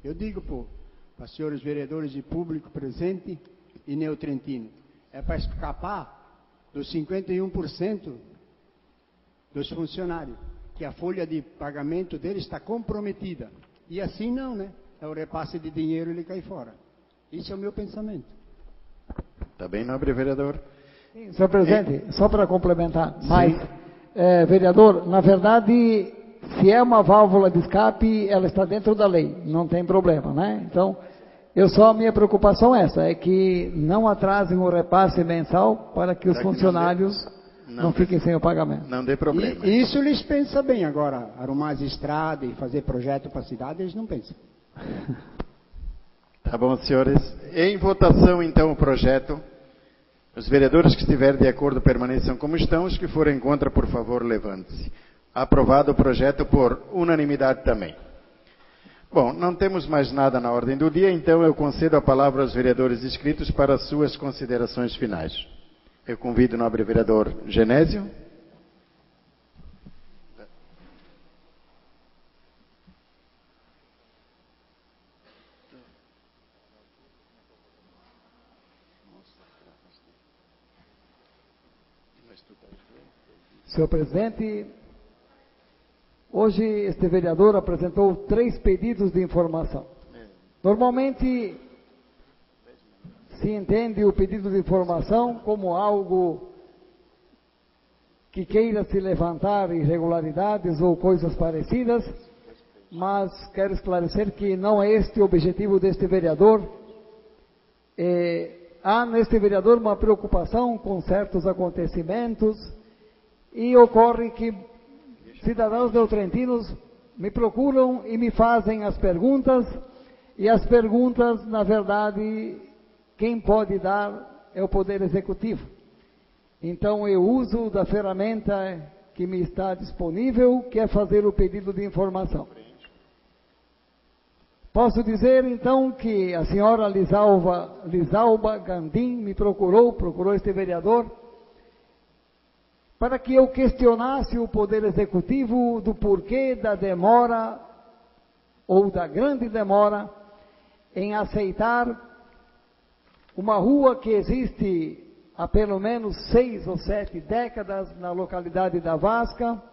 Eu digo para os senhores vereadores e público presente e Neotrentino, é para escapar dos 51% dos funcionários, que a folha de pagamento deles está comprometida. E assim não, né? É o repasse de dinheiro e ele cai fora. Isso é o meu pensamento. Está bem, nobre vereador. Sim, senhor presidente, só para complementar, mas, vereador, na verdade, se é uma válvula de escape, ela está dentro da lei, não tem problema, né? Então, a minha preocupação é essa, é que não atrasem o repasse mensal para que os funcionários não fiquem sem o pagamento. Não dê problema. E isso eles pensam bem agora, arrumar as estradas e fazer projeto para a cidade, eles não pensam. Tá bom, senhores. Em votação, então, o projeto. Os vereadores que estiverem de acordo permaneçam como estão. Os que forem contra, por favor, levante-se. Aprovado o projeto por unanimidade também. Bom, não temos mais nada na ordem do dia, então eu concedo a palavra aos vereadores inscritos para as suas considerações finais. Eu convido o nobre vereador Genésio. Senhor presidente, hoje este vereador apresentou 3 pedidos de informação. Normalmente se entende o pedido de informação como algo que queira se levantar irregularidades ou coisas parecidas, mas quero esclarecer que não é este o objetivo deste vereador. Há neste vereador uma preocupação com certos acontecimentos e ocorre que cidadãos neotrentinos me procuram e me fazem as perguntas, e as perguntas, na verdade, quem pode dar é o Poder Executivo. Então eu uso da ferramenta que me está disponível, que é fazer o pedido de informação. Posso dizer então que a senhora Lisalba Gandim me procurou este vereador, para que eu questionasse o Poder Executivo do porquê da demora, ou da grande demora, em aceitar uma rua que existe há pelo menos 6 ou 7 décadas na localidade da Vasca,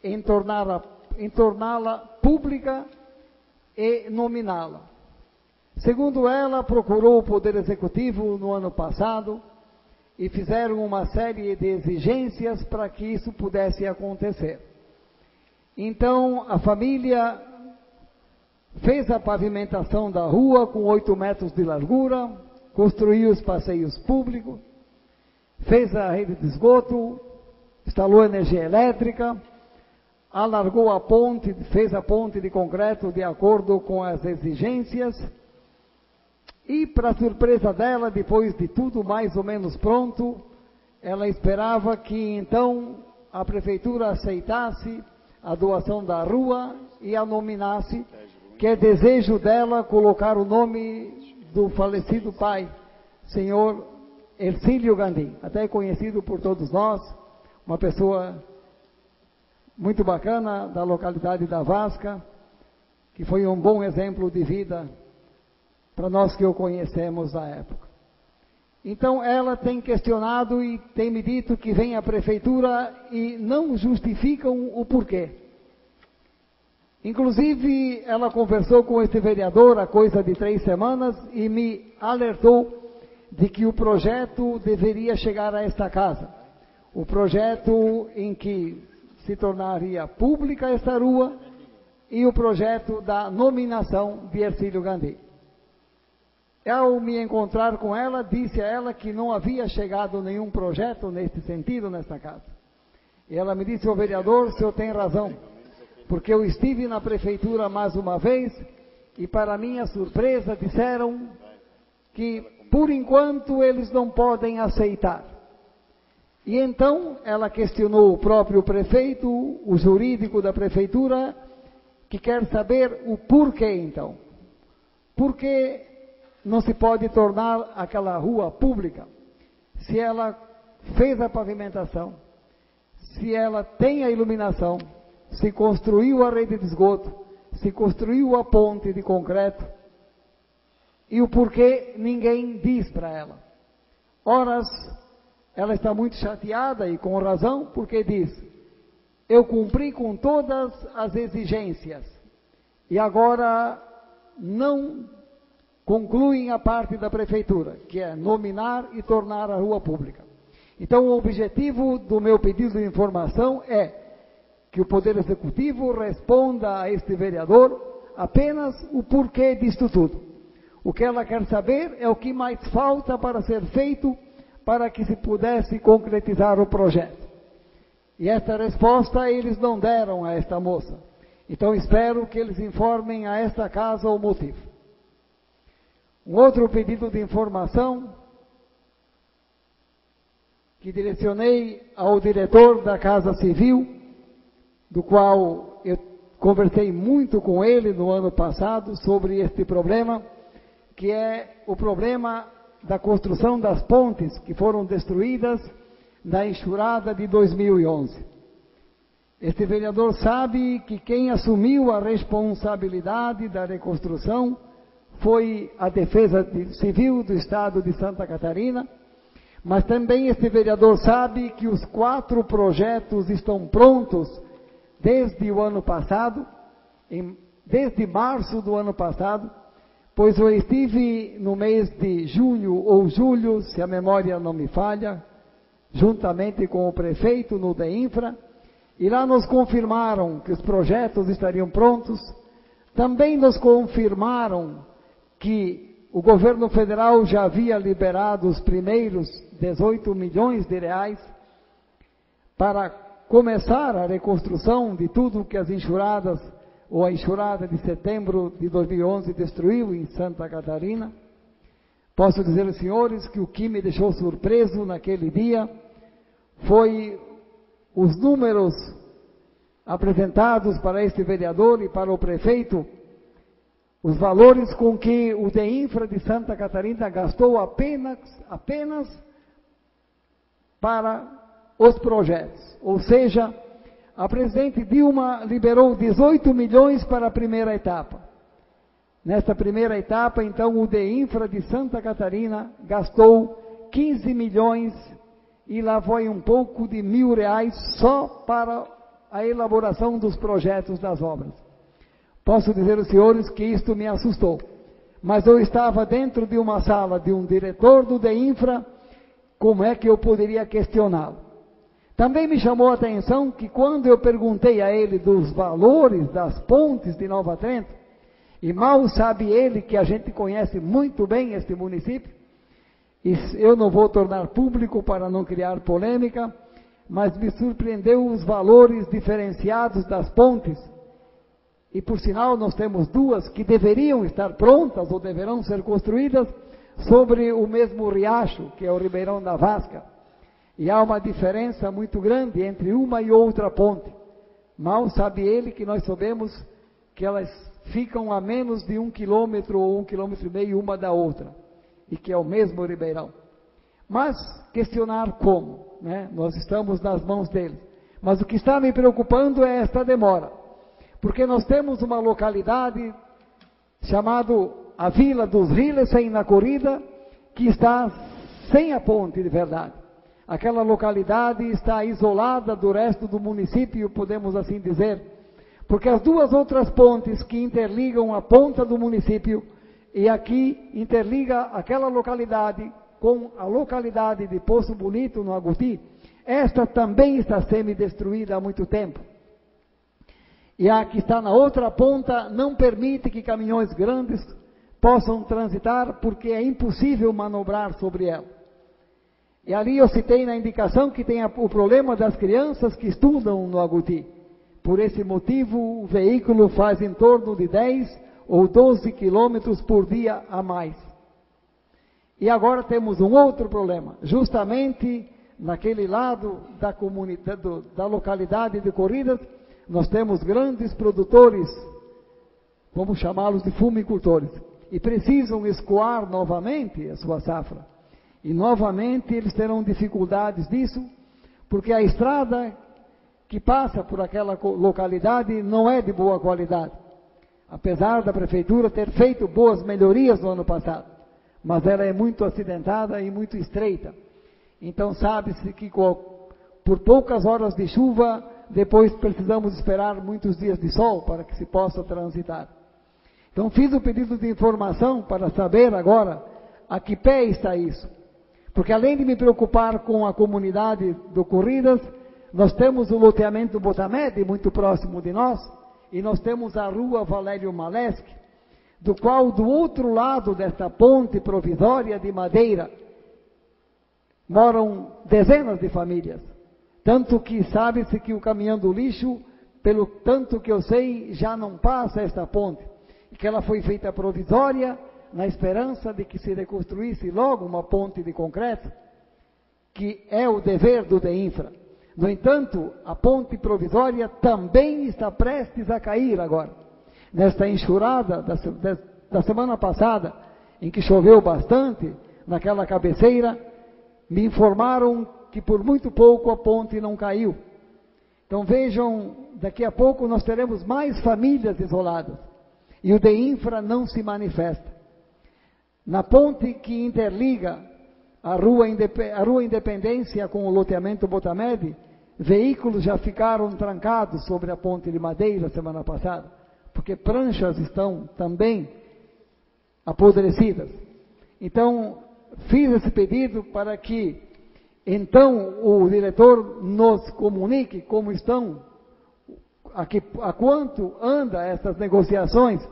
em torná-la pública e nominá-la. Segundo ela, procurou o Poder Executivo no ano passado, e fizeram uma série de exigências para que isso pudesse acontecer. Então, a família fez a pavimentação da rua com 8 metros de largura, construiu os passeios públicos, fez a rede de esgoto, instalou energia elétrica, alargou a ponte, fez a ponte de concreto de acordo com as exigências. E, para surpresa dela, depois de tudo mais ou menos pronto, ela esperava que então a prefeitura aceitasse a doação da rua e a nominasse, que é desejo dela colocar o nome do falecido pai, senhor Ercílio Gandim, até conhecido por todos nós, uma pessoa muito bacana da localidade da Vasca, que foi um bom exemplo de vida para nós que o conhecemos na época. Então ela tem questionado e tem me dito que vem à prefeitura e não justificam o porquê. Inclusive ela conversou com este vereador há coisa de 3 semanas e me alertou de que o projeto deveria chegar a esta casa. O projeto em que se tornaria pública esta rua e o projeto da nominação de Ercílio Gandim. Ao me encontrar com ela, disse a ela que não havia chegado nenhum projeto nesse sentido nesta casa. E ela me disse, vereador, o senhor tem razão, porque eu estive na prefeitura mais uma vez e, para minha surpresa, disseram que, por enquanto, eles não podem aceitar. E então ela questionou o próprio prefeito, o jurídico da prefeitura, que quer saber o porquê então. Por que não se pode tornar aquela rua pública? Se ela fez a pavimentação, se ela tem a iluminação, se construiu a rede de esgoto, se construiu a ponte de concreto, e o porquê ninguém diz para ela. Horas ela está muito chateada e com razão, porque diz, eu cumpri com todas as exigências e agora não concluem a parte da prefeitura, que é nominar e tornar a rua pública. Então o objetivo do meu pedido de informação é que o Poder Executivo responda a este vereador apenas o porquê disto tudo. O que ela quer saber é o que mais falta para ser feito para que se pudesse concretizar o projeto. E esta resposta eles não deram a esta moça. Então espero que eles informem a esta casa o motivo. Um outro pedido de informação que direcionei ao diretor da Casa Civil, do qual eu conversei muito com ele no ano passado sobre este problema, que é o problema da construção das pontes que foram destruídas na enxurrada de 2011. Este vereador sabe que quem assumiu a responsabilidade da reconstrução foi a Defesa Civil do Estado de Santa Catarina, mas também este vereador sabe que os 4 projetos estão prontos desde o ano passado, desde março do ano passado, pois eu estive no mês de junho ou julho, se a memória não me falha, juntamente com o prefeito no DEINFRA, e lá nos confirmaram que os projetos estariam prontos. Também nos confirmaram que o governo federal já havia liberado os primeiros 18 milhões de reais para começar a reconstrução de tudo que as enxurradas, ou a enxurrada de setembro de 2011 destruiu em Santa Catarina. Posso dizer aos senhores que o que me deixou surpreso naquele dia foi os números apresentados para este vereador e para o prefeito, os valores com que o DEINFRA de Santa Catarina gastou apenas para os projetos. Ou seja, a presidente Dilma liberou 18 milhões para a primeira etapa. Nesta primeira etapa, então, o DEINFRA de Santa Catarina gastou 15 milhões e lá foi um pouco de R$1.000 só para a elaboração dos projetos das obras. Posso dizer aos senhores que isto me assustou, mas eu estava dentro de uma sala de um diretor do DEINFRA, como é que eu poderia questioná-lo? Também me chamou a atenção que quando eu perguntei a ele dos valores das pontes de Nova Trento, e mal sabe ele que a gente conhece muito bem este município, e eu não vou tornar público para não criar polêmica, mas me surpreendeu os valores diferenciados das pontes, e por sinal nós temos 2 que deveriam estar prontas ou deverão ser construídas sobre o mesmo riacho, que é o Ribeirão da Vasca. E há uma diferença muito grande entre uma e outra ponte. Mal sabe ele que nós sabemos que elas ficam a menos de 1 quilômetro ou 1,5 quilômetros uma da outra, e que é o mesmo ribeirão. Mas questionar como, né? Nós estamos nas mãos deles. Mas o que está me preocupando é esta demora, porque nós temos uma localidade chamada a Vila dos Rilesen na Corrida, que está sem a ponte de verdade. Aquela localidade está isolada do resto do município, podemos assim dizer, porque as duas outras pontes que interligam a ponta do município, e aqui interliga aquela localidade com a localidade de Poço Bonito, no Agouti, esta também está semi-destruída há muito tempo. E a que está na outra ponta não permite que caminhões grandes possam transitar, porque é impossível manobrar sobre ela. E ali eu citei na indicação que tem o problema das crianças que estudam no Agouti. Por esse motivo, o veículo faz em torno de 10 ou 12 quilômetros por dia a mais. E agora temos um outro problema, justamente naquele lado da comunidade, da localidade de Corridas, nós temos grandes produtores, vamos chamá-los de fumicultores, e precisam escoar novamente a sua safra. E novamente eles terão dificuldades disso, porque a estrada que passa por aquela localidade não é de boa qualidade. Apesar da prefeitura ter feito boas melhorias no ano passado, mas ela é muito acidentada e muito estreita. Então sabe-se que por poucas horas de chuva, depois precisamos esperar muitos dias de sol para que se possa transitar. Então fiz o pedido de informação para saber agora a que pé está isso. Porque além de me preocupar com a comunidade do Corridas, nós temos o loteamento Botamed, muito próximo de nós, e nós temos a rua Valério Maleski, do qual do outro lado desta ponte provisória de madeira moram dezenas de famílias. Tanto que sabe-se que o caminhão do lixo, pelo tanto que eu sei, já não passa esta ponte, e que ela foi feita provisória, na esperança de que se reconstruísse logo uma ponte de concreto, que é o dever do DEINFRA. No entanto, a ponte provisória também está prestes a cair agora. Nesta enxurrada da semana passada, em que choveu bastante, naquela cabeceira, me informaram que por muito pouco a ponte não caiu. Então vejam, daqui a pouco nós teremos mais famílias isoladas, e o DEINFRA não se manifesta. Na ponte que interliga a rua Independência com o loteamento Botamed, veículos já ficaram trancados sobre a ponte de madeira semana passada, porque pranchas estão também apodrecidas. Então, fiz esse pedido para que, então, o diretor nos comunique como estão, a quanto anda essas negociações,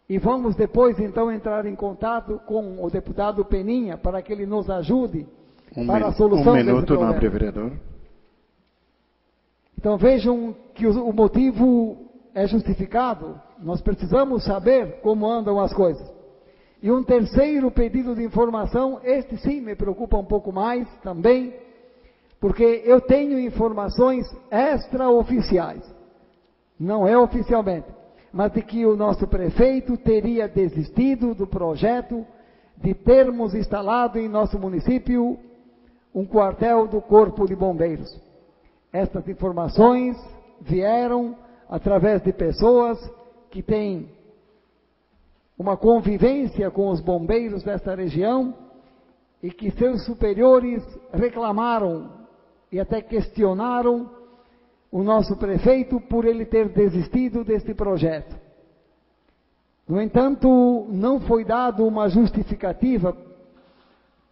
e vamos depois, então, entrar em contato com o deputado Peninha, para que ele nos ajude para a solução desse problema. 1 minuto, nobre vereador. Então vejam que o motivo é justificado, nós precisamos saber como andam as coisas. E um terceiro pedido de informação, este sim me preocupa um pouco mais também, porque eu tenho informações extraoficiais, não é oficialmente, mas de que o nosso prefeito teria desistido do projeto de termos instalado em nosso município um quartel do Corpo de Bombeiros. Estas informações vieram através de pessoas que têm uma convivência com os bombeiros desta região e que seus superiores reclamaram e até questionaram o nosso prefeito por ele ter desistido deste projeto. No entanto, não foi dado uma justificativa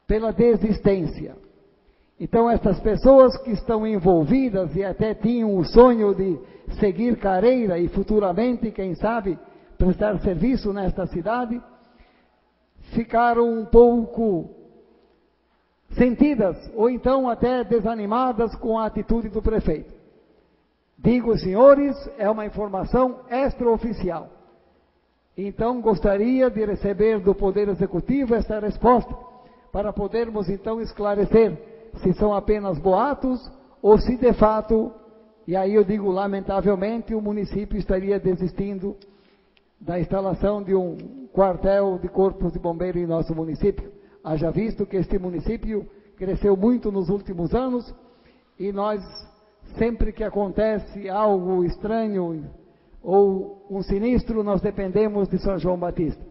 pela desistência. Então, essas pessoas que estão envolvidas e até tinham o sonho de seguir carreira e futuramente, quem sabe, prestar serviço nesta cidade, ficaram um pouco sentidas ou então até desanimadas com a atitude do prefeito. Digo, senhores, é uma informação extraoficial. Então, gostaria de receber do Poder Executivo esta resposta, para podermos então esclarecer se são apenas boatos ou se de fato E aí eu digo, lamentavelmente, o município estaria desistindo da instalação de um quartel de corpos de bombeiros em nosso município. Haja visto que este município cresceu muito nos últimos anos e nós, sempre que acontece algo estranho ou um sinistro, nós dependemos de São João Batista.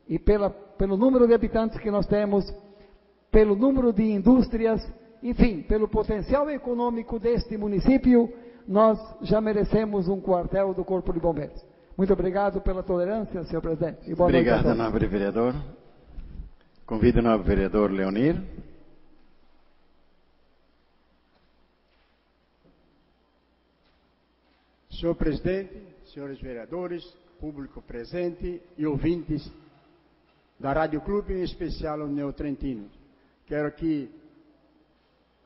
E pelo número de habitantes que nós temos, pelo número de indústrias, enfim, pelo potencial econômico deste município, nós já merecemos um quartel do Corpo de Bombeiros. Muito obrigado pela tolerância, senhor presidente. E boa Obrigado, noite nobre vereador. Convido o nobre vereador Leonir. Senhor presidente, senhores vereadores, público presente e ouvintes da Rádio Clube, em especial o Neotrentino. Quero aqui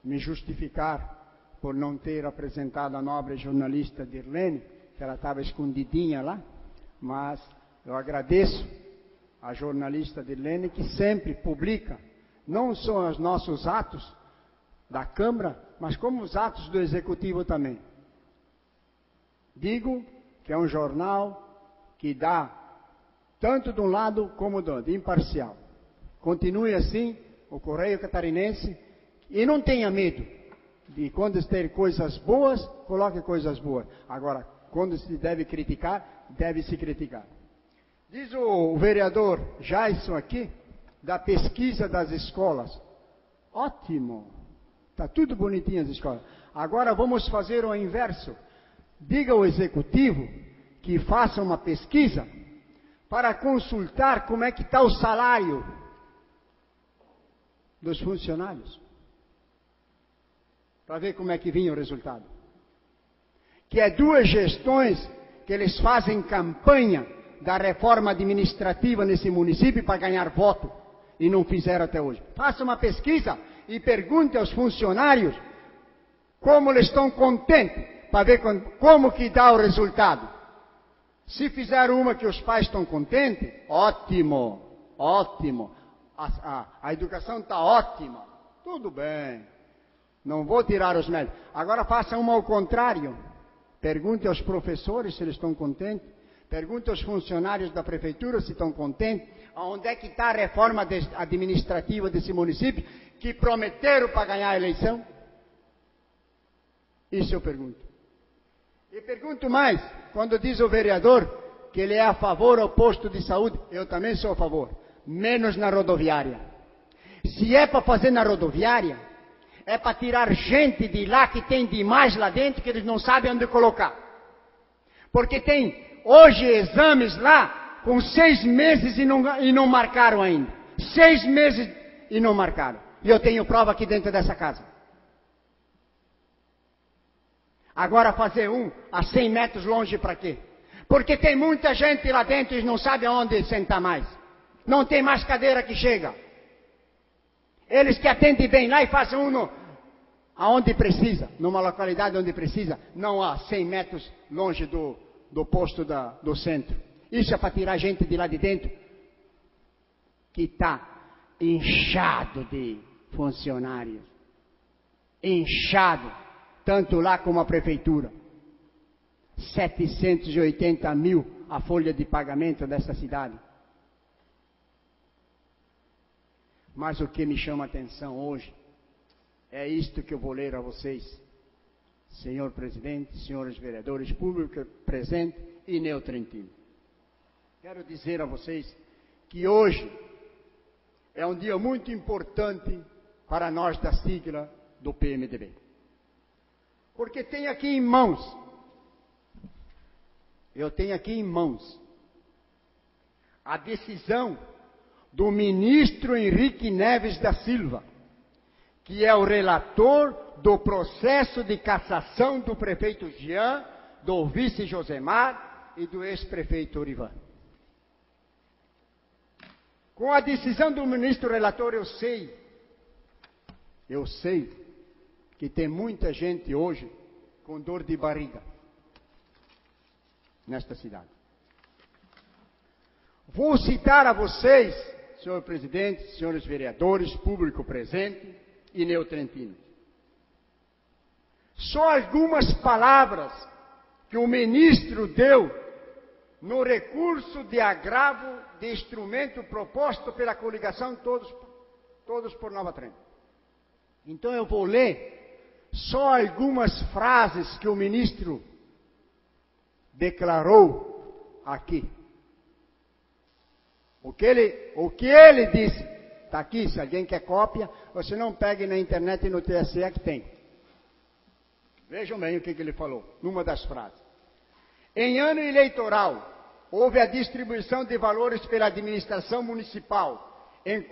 me justificar por não ter apresentado a nobre jornalista Dirlene, que ela estava escondidinha lá, mas eu agradeço a jornalista Dirlene, que sempre publica, não só os nossos atos da Câmara, mas como os atos do Executivo também. Digo que é um jornal que dá tanto de um lado como do outro, imparcial. Continue assim, o Correio Catarinense, e não tenha medo de quando ter coisas boas, coloque coisas boas. Agora, quando se deve criticar, deve se criticar. Diz o vereador Jason aqui, da pesquisa das escolas. Ótimo! Está tudo bonitinho as escolas. Agora vamos fazer o inverso. Diga ao executivo que faça uma pesquisa para consultar como é que está o salário dos funcionários. Para ver como é que vinha o resultado. Que é 2 gestões que eles fazem campanha da reforma administrativa nesse município para ganhar voto e não fizeram até hoje. Faça uma pesquisa e pergunte aos funcionários como eles estão contentes para ver como que dá o resultado. Se fizeram uma que os pais estão contentes, ótimo, ótimo. A educação está ótima, tudo bem. Não vou tirar os méritos. Agora faça uma ao contrário. Pergunte aos professores se eles estão contentes. Pergunte aos funcionários da prefeitura se estão contentes. Onde é que está a reforma administrativa desse município que prometeram para ganhar a eleição? Isso eu pergunto. E pergunto mais, quando diz o vereador que ele é a favor ao posto de saúde, eu também sou a favor. Menos na rodoviária. Se é para fazer na rodoviária, é para tirar gente de lá que tem demais lá dentro que eles não sabem onde colocar. Porque tem hoje exames lá com 6 meses e não marcaram ainda. 6 meses e não marcaram. E eu tenho prova aqui dentro dessa casa. Agora fazer um a 100 metros longe para quê? Porque tem muita gente lá dentro e não sabe aonde sentar mais. Não tem mais cadeira que chega. Eles que atendem bem lá e fazem um aonde precisa, numa localidade onde precisa, não a 100 metros longe do posto do centro. Isso é para tirar gente de lá de dentro que está inchado de funcionários. Inchado, tanto lá como a prefeitura. 780 mil a folha de pagamento dessa cidade. Mas o que me chama a atenção hoje é isto que eu vou ler a vocês. Senhor presidente, senhores vereadores, público presente e Neotrentino. Quero dizer a vocês que hoje é um dia muito importante para nós da sigla do PMDB. Porque tem aqui em mãos, eu tenho aqui em mãos, a decisão do ministro Henrique Neves da Silva, que é o relator do processo de cassação do prefeito Jean, do vice Josemar e do ex-prefeito Orivan. Com a decisão do ministro relator, eu sei que tem muita gente hoje com dor de barriga nesta cidade. Vou citar a vocês, senhor presidente, senhores vereadores, público presente e Neotrentino. Só algumas palavras que o ministro deu no recurso de agravo de instrumento proposto pela coligação Todos por Nova Trem. Então eu vou ler só algumas frases que o ministro declarou aqui. O que ele disse, está aqui, se alguém quer cópia, você não pegue na internet e no TSE que tem. Vejam bem o que ele falou, numa das frases. Em ano eleitoral, houve a distribuição de valores pela administração municipal, em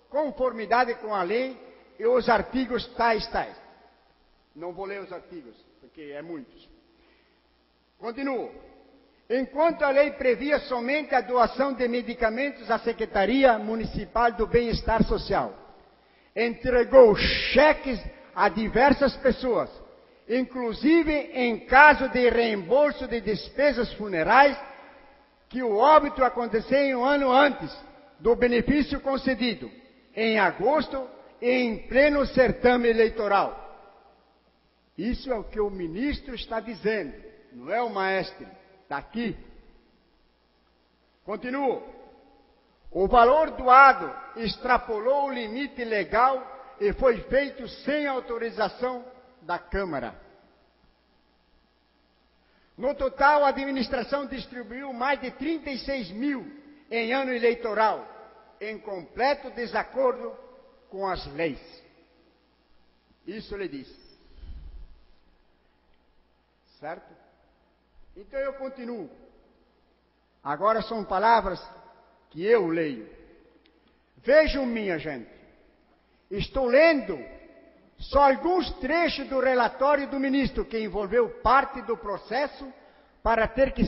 conformidade com a lei e os artigos tais. Não vou ler os artigos, porque é muitos. Continuo. Enquanto a lei previa somente a doação de medicamentos à Secretaria Municipal do Bem-Estar Social, entregou cheques a diversas pessoas, inclusive em caso de reembolso de despesas funerais, que o óbito aconteceu um ano antes do benefício concedido, em agosto e em pleno certame eleitoral. Isso é o que o ministro está dizendo, não é o maestre. Está aqui. Continuo. O valor doado extrapolou o limite legal e foi feito sem autorização da Câmara. No total, a administração distribuiu mais de 36 mil em ano eleitoral, em completo desacordo com as leis. Isso ele disse. Certo? Então eu continuo. Agora são palavras que eu leio. Vejam, minha gente. Estou lendo só alguns trechos do relatório do ministro, que envolveu parte do processo para ter que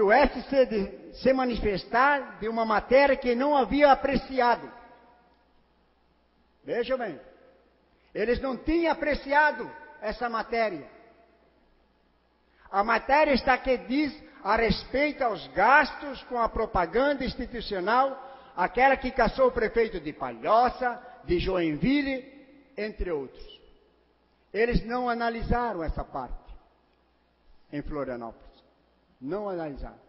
o SC se manifestar de uma matéria que não havia apreciado. Vejam bem. Eles não tinham apreciado essa matéria. A matéria está que diz a respeito aos gastos com a propaganda institucional, aquela que caçou o prefeito de Palhoça, de Joinville, entre outros. Eles não analisaram essa parte em Florianópolis. Não analisaram.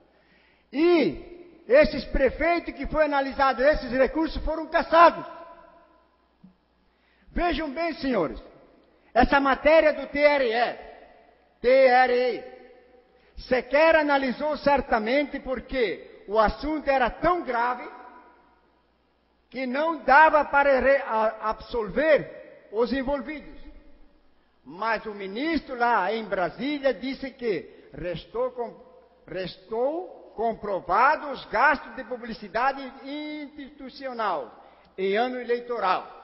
E esses prefeitos que foi analisado, esses recursos foram caçados. Vejam bem, senhores, essa matéria do TRE, sequer analisou certamente porque o assunto era tão grave que não dava para absolver os envolvidos. Mas o ministro lá em Brasília disse que restou comprovado os gastos de publicidade institucional em ano eleitoral.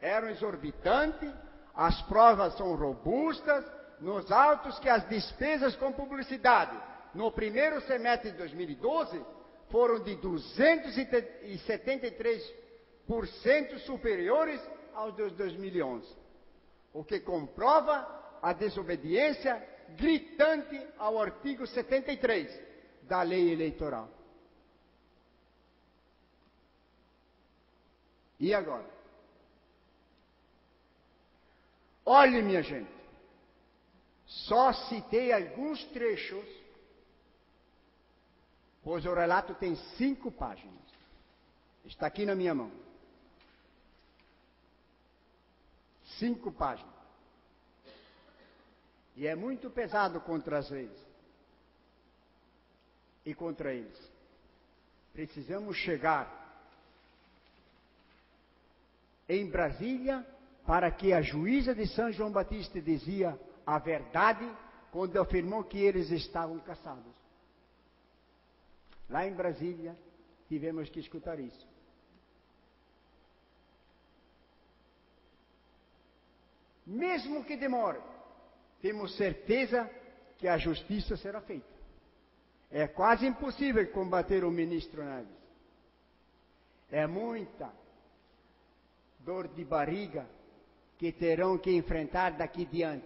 Eram exorbitantes, as provas são robustas, nos autos que as despesas com publicidade no primeiro semestre de 2012 foram de 273% superiores aos de 2011, o que comprova a desobediência gritante ao artigo 73 da lei eleitoral. E agora? Olhe, minha gente. Só citei alguns trechos, pois o relato tem 5 páginas. Está aqui na minha mão. 5 páginas. E é muito pesado contra as leis. E contra eles. Precisamos chegar em Brasília para que a juíza de São João Batista dizia a verdade quando afirmou que eles estavam caçados. Lá em Brasília, tivemos que escutar isso. Mesmo que demore, temos certeza que a justiça será feita. É quase impossível combater o ministro Neves. É muita dor de barriga que terão que enfrentar daqui diante.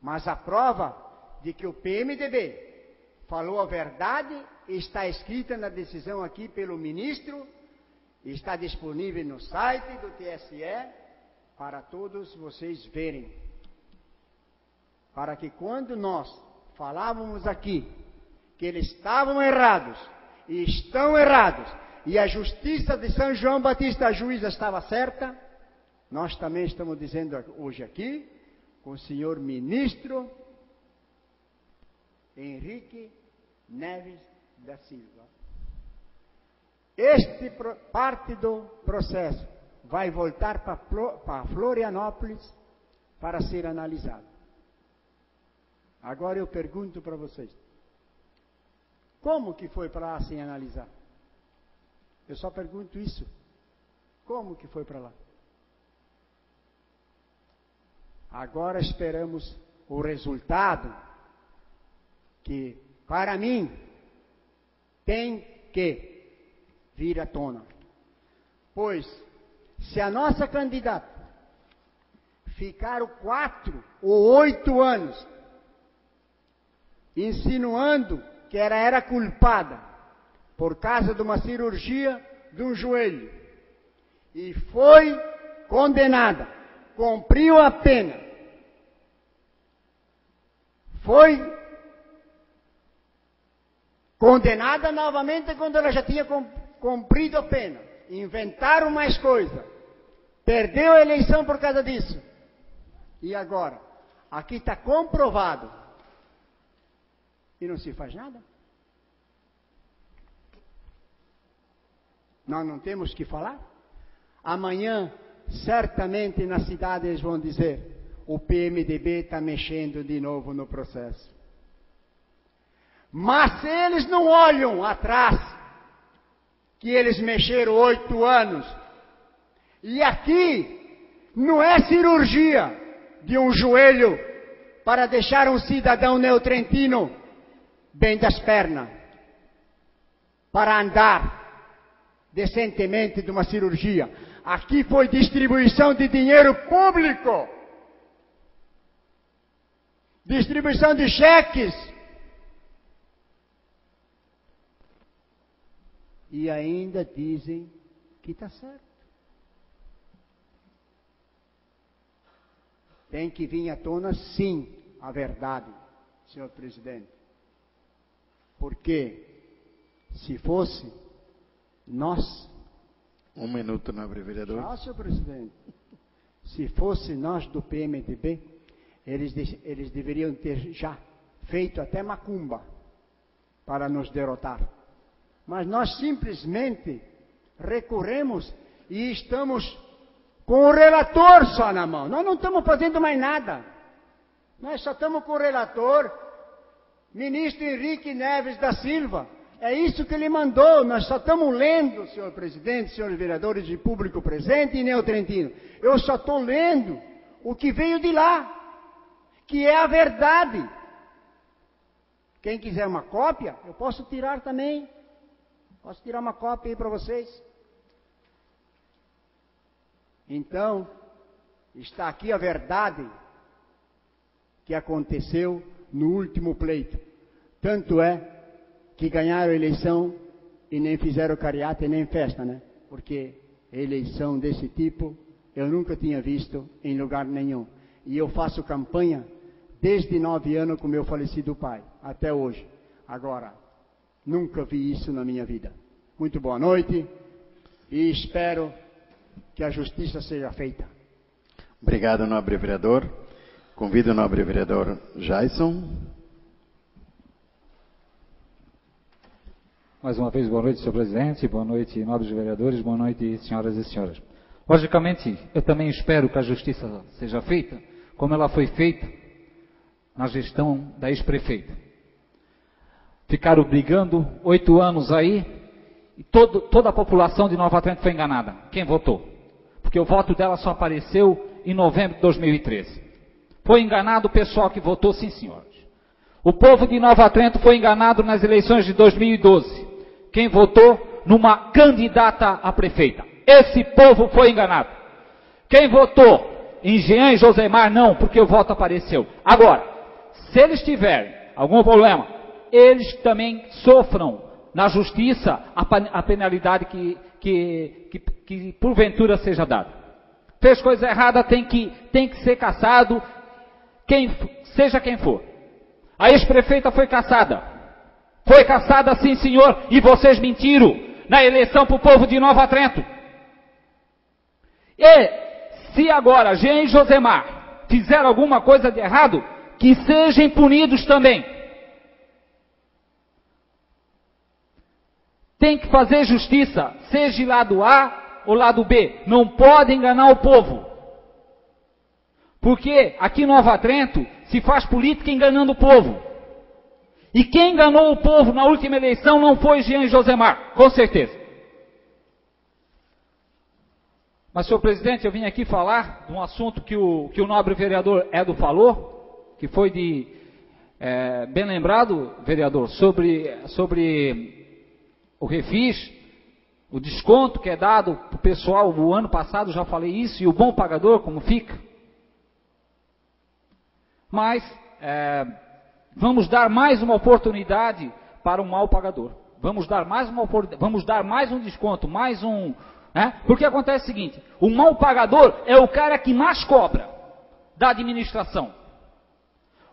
Mas a prova de que o PMDB falou a verdade está escrita na decisão aqui pelo ministro, está disponível no site do TSE para todos vocês verem, para que quando nós falávamos aqui que eles estavam errados e estão errados, e a justiça de São João Batista, a juíza, estava certa, nós também estamos dizendo hoje aqui, com o senhor ministro Henrique Neves da Silva. Este parte do processo vai voltar para Florianópolis para ser analisado. Agora eu pergunto para vocês, como que foi para lá sem analisar? Eu só pergunto isso. Como que foi para lá? Agora esperamos o resultado que, para mim, tem que vir à tona. Pois, se a nossa candidata ficar 4 ou 8 anos insinuando que ela era culpada por causa de uma cirurgia de um joelho e foi condenada, cumpriu a pena, foi condenada novamente quando ela já tinha cumprido a pena, inventaram mais coisa, perdeu a eleição por causa disso. E agora, aqui está comprovado e não se faz nada? Nós não temos que falar? Amanhã, certamente na cidade eles vão dizer, o PMDB está mexendo de novo no processo. Mas se eles não olham atrás, que eles mexeram 8 anos, e aqui não é cirurgia de um joelho para deixar um cidadão neotrentino bem das pernas, para andar decentemente de uma cirurgia. Aqui foi distribuição de dinheiro público, distribuição de cheques, e ainda dizem que está certo. Tem que vir à tona, sim, a verdade, senhor presidente. Porque, se fosse nós... Um minuto, nobre vereador. Ah, senhor presidente. Se fosse nós do PMDB, eles deveriam ter já feito até macumba para nos derrotar. Mas nós simplesmente recorremos e estamos com o relator só na mão. Nós não estamos fazendo mais nada. Nós só estamos com o relator, ministro Henrique Neves da Silva. É isso que ele mandou. Nós só estamos lendo, senhor presidente, senhores vereadores e público presente e neotrentino. Eu só estou lendo o que veio de lá, que é a verdade. Quem quiser uma cópia, eu posso tirar também. Posso tirar uma cópia aí para vocês. Então, está aqui a verdade que aconteceu no último pleito. Tanto é que ganharam a eleição e nem fizeram cariata e nem festa, né? Porque eleição desse tipo eu nunca tinha visto em lugar nenhum. E eu faço campanha desde 9 anos com meu falecido pai, até hoje. Agora, nunca vi isso na minha vida. Muito boa noite e espero que a justiça seja feita. Obrigado, nobre vereador. Convido o nobre vereador Jason. Mais uma vez, boa noite, senhor presidente, boa noite, nobres vereadores, boa noite, senhoras e senhores. Logicamente, eu também espero que a justiça seja feita, como ela foi feita na gestão da ex-prefeita. Ficaram brigando 8 anos aí, e toda a população de Nova Trento foi enganada. Quem votou? Porque o voto dela só apareceu em novembro de 2013. Foi enganado o pessoal que votou, sim, senhores. O povo de Nova Trento foi enganado nas eleições de 2012. Quem votou numa candidata a prefeita. Esse povo foi enganado. Quem votou em Jean e Josemar, não, porque o voto apareceu. Agora, se eles tiverem algum problema, eles também sofram na justiça a penalidade que porventura seja dada. Fez coisa errada, tem que ser cassado, seja quem for. A ex-prefeita foi cassada. Foi cassada, sim, senhor, e vocês mentiram na eleição para o povo de Nova Trento. E se agora Jean e Josemar fizeram alguma coisa de errado, que sejam punidos também. Tem que fazer justiça, seja lado A ou lado B. Não pode enganar o povo. Porque aqui em Nova Trento se faz política enganando o povo. E quem enganou o povo na última eleição não foi Jean e Josemar, com certeza. Mas, senhor presidente, eu vim aqui falar de um assunto que o nobre vereador Edo falou, que foi bem lembrado, vereador, sobre o refis, o desconto que é dado para o pessoal. O ano passado já falei isso, e o bom pagador, como fica. Mas vamos dar mais uma oportunidade para o mau pagador. Vamos dar mais um desconto, mais um... Porque acontece o seguinte, o mau pagador é o cara que mais cobra da administração.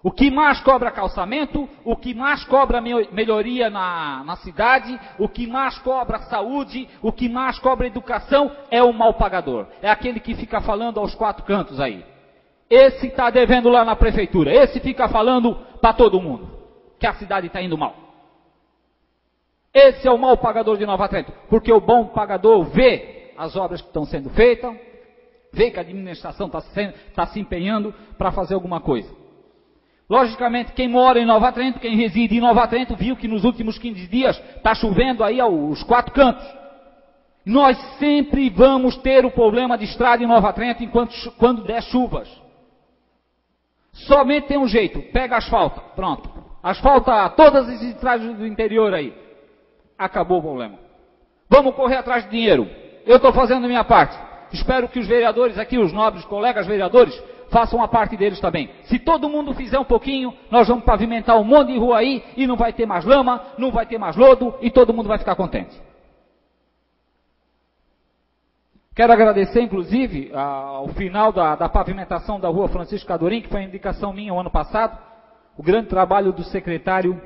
O que mais cobra calçamento, o que mais cobra melhoria na cidade, o que mais cobra saúde, o que mais cobra educação é o mau pagador. É aquele que fica falando aos quatro cantos aí. Esse está devendo lá na prefeitura, esse fica falando para todo mundo que a cidade está indo mal. Esse é o mau pagador de Nova Trento, porque o bom pagador vê as obras que estão sendo feitas, vê que a administração está se empenhando para fazer alguma coisa. Logicamente, quem mora em Nova Trento, quem reside em Nova Trento, viu que nos últimos 15 dias está chovendo aí aos quatro cantos. Nós sempre vamos ter o problema de estrada em Nova Trento quando der chuvas. Somente tem um jeito, pega asfalto, pronto. Asfalta todas as estradas do interior aí. Acabou o problema. Vamos correr atrás de dinheiro. Eu estou fazendo a minha parte. Espero que os vereadores aqui, os nobres colegas vereadores, façam a parte deles também. Se todo mundo fizer um pouquinho, nós vamos pavimentar um monte de rua aí, e não vai ter mais lama, não vai ter mais lodo, e todo mundo vai ficar contente. Quero agradecer, inclusive, ao final da pavimentação da rua Francisco Cadorim, que foi a indicação minha o ano passado, o grande trabalho do secretário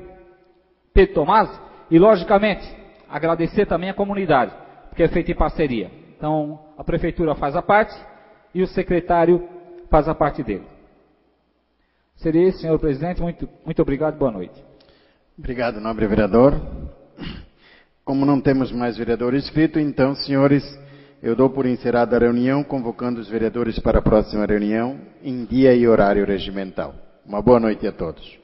Pedro Tomás, e, logicamente, agradecer também a comunidade, porque é feito em parceria. Então, a prefeitura faz a parte e o secretário faz a parte dele. Seria isso, senhor presidente. Muito obrigado, boa noite. Obrigado, nobre vereador. Como não temos mais vereador inscrito, então, senhores, eu dou por encerrada a reunião, convocando os vereadores para a próxima reunião, em dia e horário regimental. Uma boa noite a todos.